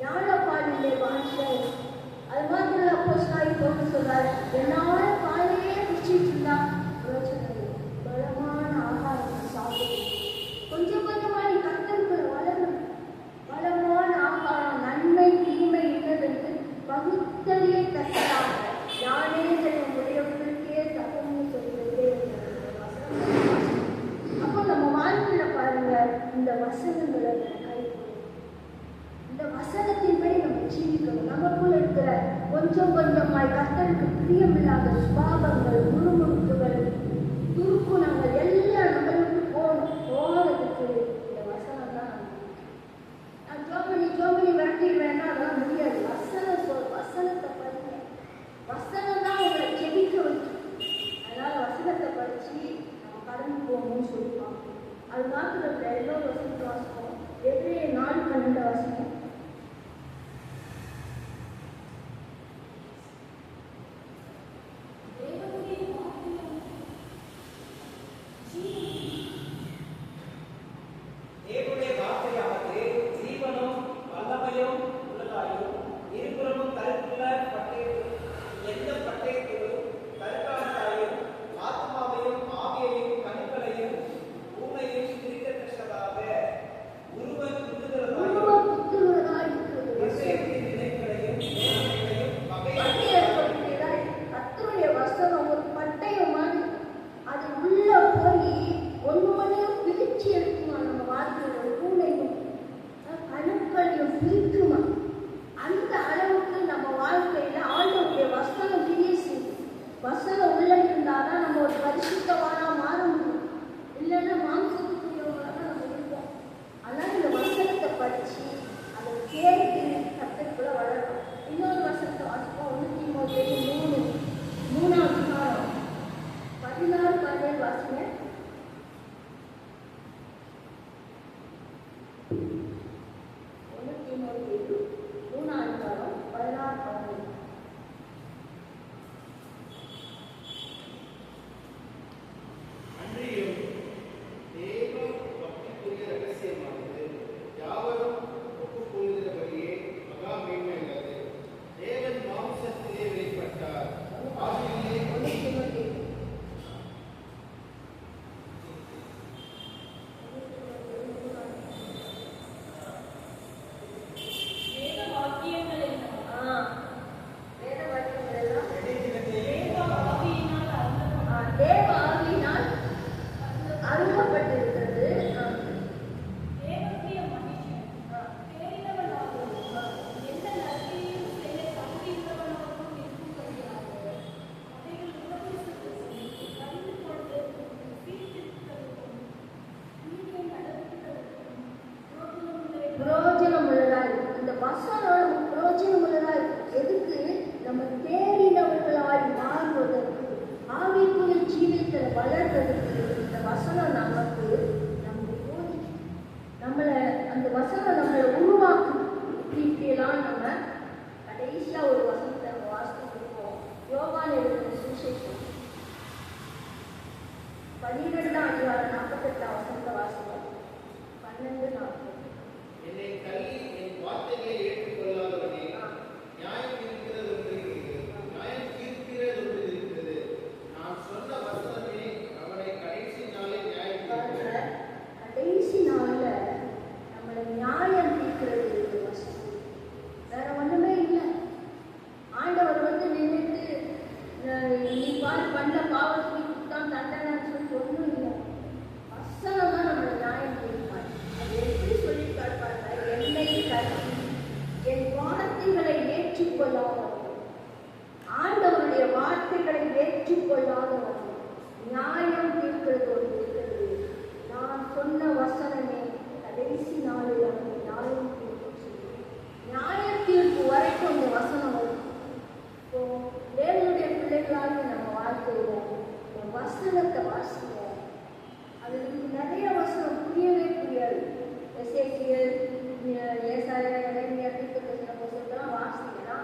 ஞானப்பாடிலே வாஞ்சியா இருக்கு. அது மாதிரி அப்போஸ்தலனாகிய பவுல் சொல்றாரு, எல்லாரும் காலையே குடிச்சிட்டு இருந்தா பிரயோஜனம் இல்லை. பலமான ஆகாரத்தை சாப்பிடு. கொஞ்சம் கொஞ்சமா நீ கர்த்தருக்குள்ள வளரணும். பலமான ஆகாரம் நன்மை தீமை என்னதென்று பகுத்தறிய கற்றாக யானே உடையவர்களுக்கே தகவல்னு சொல்லிட்டே அப்போ நம்ம வாழ்க்கையில பாருங்க இந்த வசனங்களை இந்த வசனத்தின்படி நம்ம ஜீவிக்கணும். நமக்குள்ள இருக்கிற கொஞ்சம் கொஞ்சமாய் கர்த்தருக்கு பிரியமில்லாத சுபாவங்கள், முறுமுறுப்புகள், துருக்குணங்கள் எல்லாம் நம்மளுக்கு போனதுக்கு இந்த வசனம் தான். நான் ஜோமணி விரட்டிடுவேன்னா அதெல்லாம் முடியாது. வசனத்தை படிங்க. வசனம் தான் உங்களை ஜெபிக்க வைக்கும். அதனால வசனத்தை படிச்சு நம்ம கடந்து போகணும்னு சொல்லிப்பாங்க. அது மாத்திரம் இன்னொரு வசனத்தை வாசிப்போம். எதிரே 4:12 வாசிப்போம். வசனம் உள்ள இருந்தாதான் நம்ம ஒரு பரிசுத்தவானா மாற முடியும். இல்லைன்னா மாம்சத்துக்குரியவங்களாக நம்ம இருப்போம். அதனால இந்த வசனத்தை படிச்சு அதை கேட்டு கர்த்தருக்குள்ள வளரணும். இன்னொரு வசனத்தை வாசிப்போம். 1 தீமோத்தேயு 3:3 அதிகாரம் 16-17 வாசிங்க. 1 தீமோத்தேயு ஏற்றுக்கொள்ளாதவர்கள், ஆண்டவருடைய வார்த்தைகளை ஏற்றுக்கொள்ளாதவர்கள், நியாயம் தீர்க்கிறதோடு இருக்கிறது. நான் சொன்ன வசனமே கடைசி நாளில் அந்த நியாயம் தீர்ப்பு சொல்லுவேன். நியாய தீர்ப்பு வரைக்கும் இந்த வசனம் வரும். இப்போ தேவனுடைய பிள்ளைகளாக நம்ம வாழ்க்கையில ஒரு வசனத்தை வாசிங்க. அதுக்கு நிறைய வசனம் புரியவே புரியாது. எசேக்கியேல், ஏசாயா, எரேமியா, தீர்க்கதரிசன புத்தகத்தெல்லாம் வாசிங்கன்னா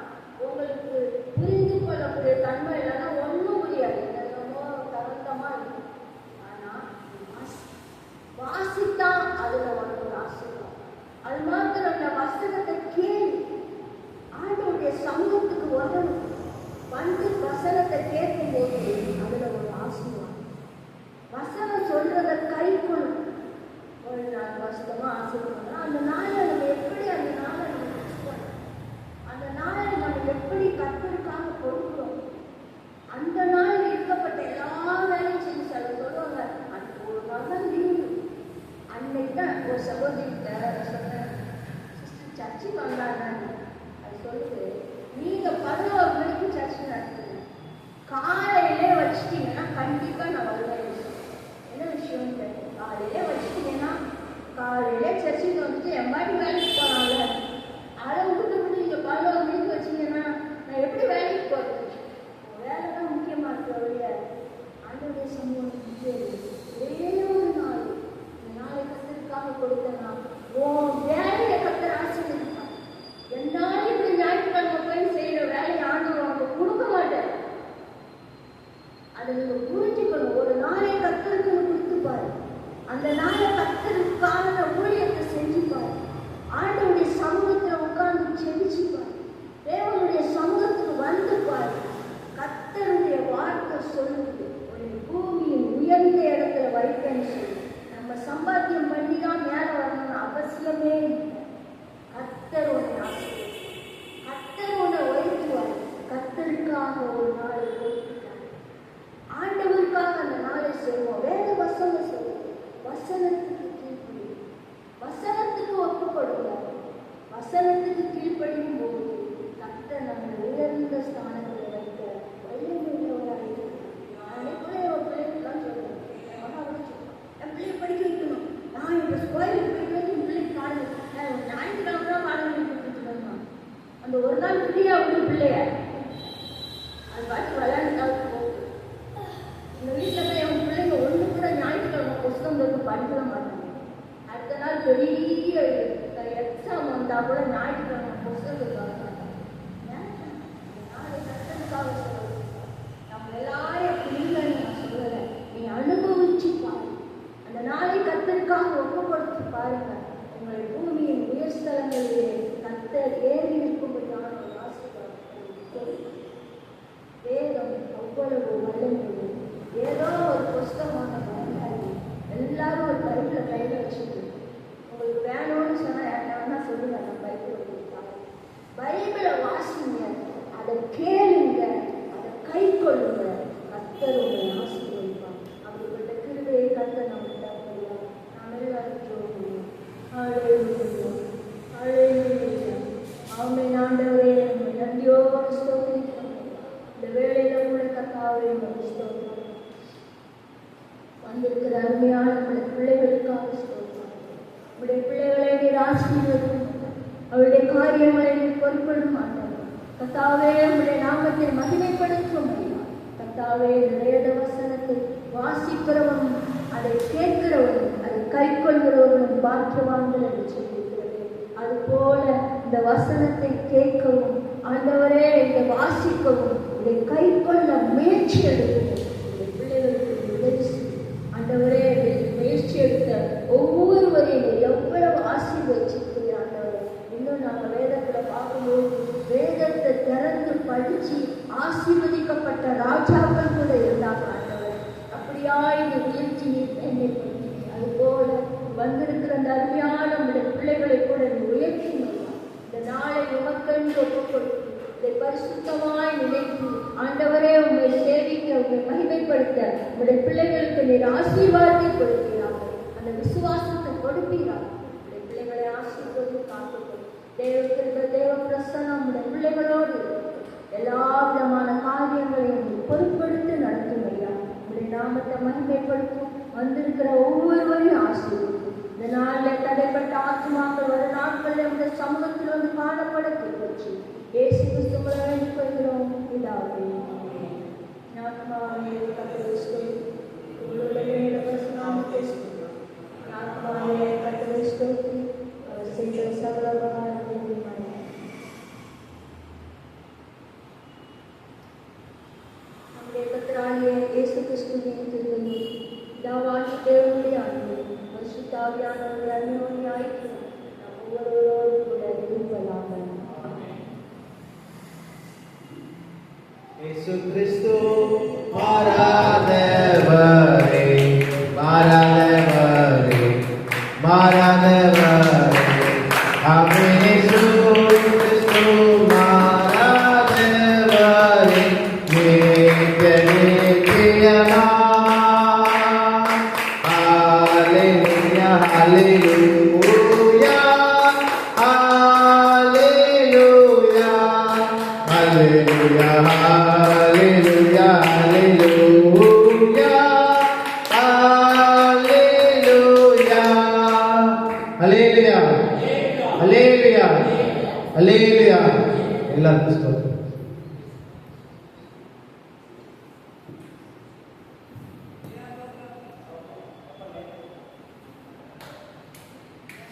உங்களுக்கு புரிந்து கொள்ளக்கூடிய தன்மை இல்லைன்னா ஒன்றும் புரியாது. என்னமோ தகுந்தமா இருக்கும். ஆனா வாசித்தா அதுல ஒரு ஆசீர்வாதம். அது மாத்திரம் அந்த வசனத்தை கேள்வி ஆண்டவருடைய சமூகத்துக்கு வரணும். வந்து வசனத்தை கேட்கும் போது அதுல ஒரு ஆசீர்வாதம். வசனம் சொல்றதை கை கொள்ளும். ஒரு நாள் வசனமா ஆசீர்வாதம். அந்த நாளை நம்ம எப்படி அந்த நாளை அந்த நாளை நம்ம எப்படி கர்த்தருக்காக கொடுக்கிறோம். அந்த நாளில் இருக்கப்பட்ட எல்லா வேலையும் செஞ்சு சொல்லுவாங்க. அது ஒரு நாள் தான் லீவு. அன்னைக்கு தான் ஒரு சகோதரிகிட்ட சொன்னேன், சிஸ்டர் சர்ச்சுக்கு வந்தாங்க. அது சொல்லுது, நீங்க 11 மணிக்கு சர்ச்சு நடத்துங்க, காலையிலே வச்சுட்டீங்கன்னா கண்டிப்பா நான் வருவேன். என்ன விஷயம் தெரியும்? காலையிலே வச்சுட்டீங்கன்னா காலையிலே சர்ச்சுக்கு வந்துட்டு எம்மாடி வேலைக்கு போனாங்க. அதை விட்டு நீங்க 11 மணிக்கு வச்சீங்கன்னா நான் எப்படி வேலைக்கு போறது? வேலை தான் முக்கியமா இருக்கு. அவருடைய ஆண்டவருடைய சமூகம் ஒரே ஒரு நாள் இந்த நாளை கர்த்தருக்காக கொடுத்தனா உன் வேலையை கர்த்தர் ஆசீர்வதிப்பார். என்னாலும் இப்படி ஞாயிற்றுக்கிழமை போய் செய்யற வேலையை ஆண்டவர் உனக்கு கொடுக்க மாட்டார். அதை நீங்க புரிஞ்சுக்கணும். ஒரு நாளை கர்த்தருக்கு கொடுத்துப்பாரு. அந்த நாளை கர்த்தருக்கான ஊழியத்தை செஞ்சுப்பாரு. ஆண்டவருடைய சமூகத்துல உட்கார்ந்து செவிச்சுப்பாரு. தேவனுடைய சமூகத்துக்கு வந்துப்பாரு. கர்த்தருடைய வார்த்தை சொல்லுது, ஒரு பூமியின் உயர்ந்த இடத்துல வைப்பேன்னு சொல்லி. நம்ம சம்பாத்தியம் பண்ணி தான் மேல வரணும்னு அவசியமே இல்லை. கர்த்தர் உன்னை ஆசீர்வதிப்பார். கர்த்தர் உன்னை உயர்த்துவார். கர்த்தருக்காக ஒரு நாளை கொடுத்துட்டார். ஆண்டவருக்காக அந்த நாளை செய்வோம். வேத வசனம் சொல்லுது, வசனத்துக்கு கீழ்ப்படி, வசனத்துக்கு ஒப்பு கொடுங்க. வசனத்துக்கு கீழ்ப்படியும் போது கர்த்தர் நம்மை உயர்ந்த ஸ்தானத்தில் வைக்க வல்லமையுள்ளவராக இருக்கிறார். நானே கூட என் பிள்ளைகள்லாம் சொல்லுவேன், என் மகன் என் பிள்ளைய படிக்க வைக்கணும். நான் இந்த கோயிலுக்கு போயிட்டு வந்து என் பிள்ளைக்கு பாடுங்க. ஞாயிற்றுக்கிழமை தான் பாடம் கொடுத்துட்டு அந்த ஒரு நாள் ஃப்ரீயா விட்டு பிள்ளைய அது பார்த்து விளையாண்டுட்டாலும் போகுது. இந்த வீட்டில் போய் என் பிள்ளைங்க ஒன்று கூட ஞாயிற்றுக்கிழமை புஸ்தகம் படிக்க மாட்டாங்க. அடுத்த நாள் பெரிய எக்ஸாம் வந்தா கூட ஞாயிற்றுக்கிழமை புஸ்தகத்துக்கு வர மாட்டாங்க. நாளை கர்த்தருக்காக சொல்லுவது நம்ம எல்லாரும் இல்லைன்னு நான் சொல்லலை. நீ அனுபவிச்சு பாரு. அந்த நாளை கர்த்தருக்காக ஒப்புப்படுத்தி பாருங்க. உங்களை பூமியின் உயர்ஸ்தலங்களிலே கர்த்தர் ஏறி இருக்கும்படியான ஒரு ஆசீர்வாதம். வேதம் அவ்வளவு வல்லமையுள்ளது. ஏதோ ஒரு புஸ்தகமான பயனாளி எல்லாரும் ஒரு பைபிளை கையில் வச்சுட்டு உங்களுக்கு வேணும்னு சொன்னா யாருன்னா சொல்லுங்க, நான் பைபிளை கொடுப்பாங்க. பைபிளை வாசிங்க, அதை கேளுங்க, அதை கை கொள்ளுங்க. கர்த்தர் உங்களை ஆசீர்வதிப்பார். அப்படிப்பட்ட கிருபையை கர்த்தர் நமக்கு தருவார். நாம் எல்லாரும் ஜெபிப்போம். ஹல்லேலூயா, ஹல்லேலூயா. ஆமென். ஆண்டவரே, உம்மை நன்றியோடு ஸ்தோத்திரிக்கிறோம். இந்த வேளையில கூட கர்த்தாவே உம்மை ஸ்தோத்திரிக்கிறோம். வந்திருக்கிற அருமையான நம்முடைய பிள்ளைகளுக்காக ஸ்தோத்திரம். நம்முடைய பிள்ளைகளை நீர் ஆசீர்வதியும். அவருடைய காரியங்களை நீர் பொறுப்பட மாட்டாங்க. கர்த்தாவே, உம்முடைய நாமத்தை மகிமைப்படுத்தும். கர்த்தாவே, இந்த வேத வசனத்தை வாசிக்கிறவனும் அதை கேட்கிறவனும் அதை கை கொள்கிறவனும் பாக்கியவான்கள் என்று சொல்லியிருக்கிறது. அதுபோல இந்த வசனத்தை கேட்கவும் ஆண்டவரே இதை வாசிக்கவும் இதை கை கொள்ள முயற்சி எடுக்கவும் இந்த பிள்ளைகளுக்கு உதவி செய்யும். ஆண்டவரே, முயற்சி எடுத்த ஒவ்வொருவரையும் எவ்வளவு ஆசீர்வதிச்சிருக்கிறீர்கள் ஆண்டவரே. இன்னும் நாங்கள் வேதத்தில் பார்க்கும்போது வேதத்தை திறந்து படித்து ஆசீர்வதிக்கப்பட்ட ராஜாக்கள் கூட இருந்தாங்க ஆண்டவரே. அப்படியா இந்த முயற்சி நீர் மேன்மைப்படுத்தி அதுபோல வந்திருக்கிற அந்த அருமையான நம்முடைய பிள்ளைகளை கூட உயர்த்தி இந்த நாளை உமக்கென்று ஒப்புக்கொடுத்து இதை பரிசுத்தமாய் நினைத்து ஆண்டவரே உம்மை சேவிக்க உம்மை மகிமைப்படுத்த உங்களுடைய பிள்ளைகளுக்கு நீர் ஆசீர்வாதத்தை கொடுக்கிறார்கள். அந்த விசுவாசத்தை கொடுப்பீர்கள். உங்களுடைய பிள்ளைகளை ஆசீர்வாதம் காத்துக்கொள். தேவ பிரசனம் உடைய பிள்ளைகளோடு எல்லா விதமான காரியங்களையும் பொறுப்படுத்தி நடத்தும் ஐயா. உடைய நாமத்தை மகிமைப்படுத்தும். வந்திருக்கிற ஒவ்வொருவரையும் ஆசீர்வதிக்கும். இந்த நாளில் தடைப்பட்ட ஆத்மாக்கள் ஒரு நாட்களில் இந்த சமூகத்தில் வந்து காணப்பட திருப்பச்சு இயேசு கிறிஸ்துவை வேண்டிக் கொள்கிறோம் பிதாவே. ஆத்மாவே கர்த்தரை ஸ்தோத்திரி. உள்ளுலகில் பிரசன்னத்தை ஸ்தோத்திரி. ஆத்மாவே கர்த்தரை ஸ்தோத்திரி. அவர் செய்த சகல உபகாரங்களையும் மறவாதே. நம்முடைய கர்த்தராகிய இயேசு கிறிஸ்துவின் திருவருள், பிதாவாகிய தேவனுடைய அன்பு, பரிசுத்த ஆவியானவருடைய அன்யோன்ய ஐக்கியம் நம் ஒவ்வொருவரோடும் கூட இருப்பதாக. இயேசு கிறிஸ்து மாறாதவரே, மாறாதவரே, மாறாதவரே. ஆமென். இயேசு கிறிஸ்து மாறாதவரே, நித்திய நித்தியமாய். ஹல்லேலூயா, ஹல்லேலூயா, ஹல்லேலூயா, ஹல்லேலூயா, ஹல்லேலூயா, ஹல்லேலூயா, ஹல்லேலூயா, ஹல்லேலூயா, ஹல்லேலூயா, ஹல்லேலூயா. எல்லாருக்கும் ஸ்தோத்திரம்.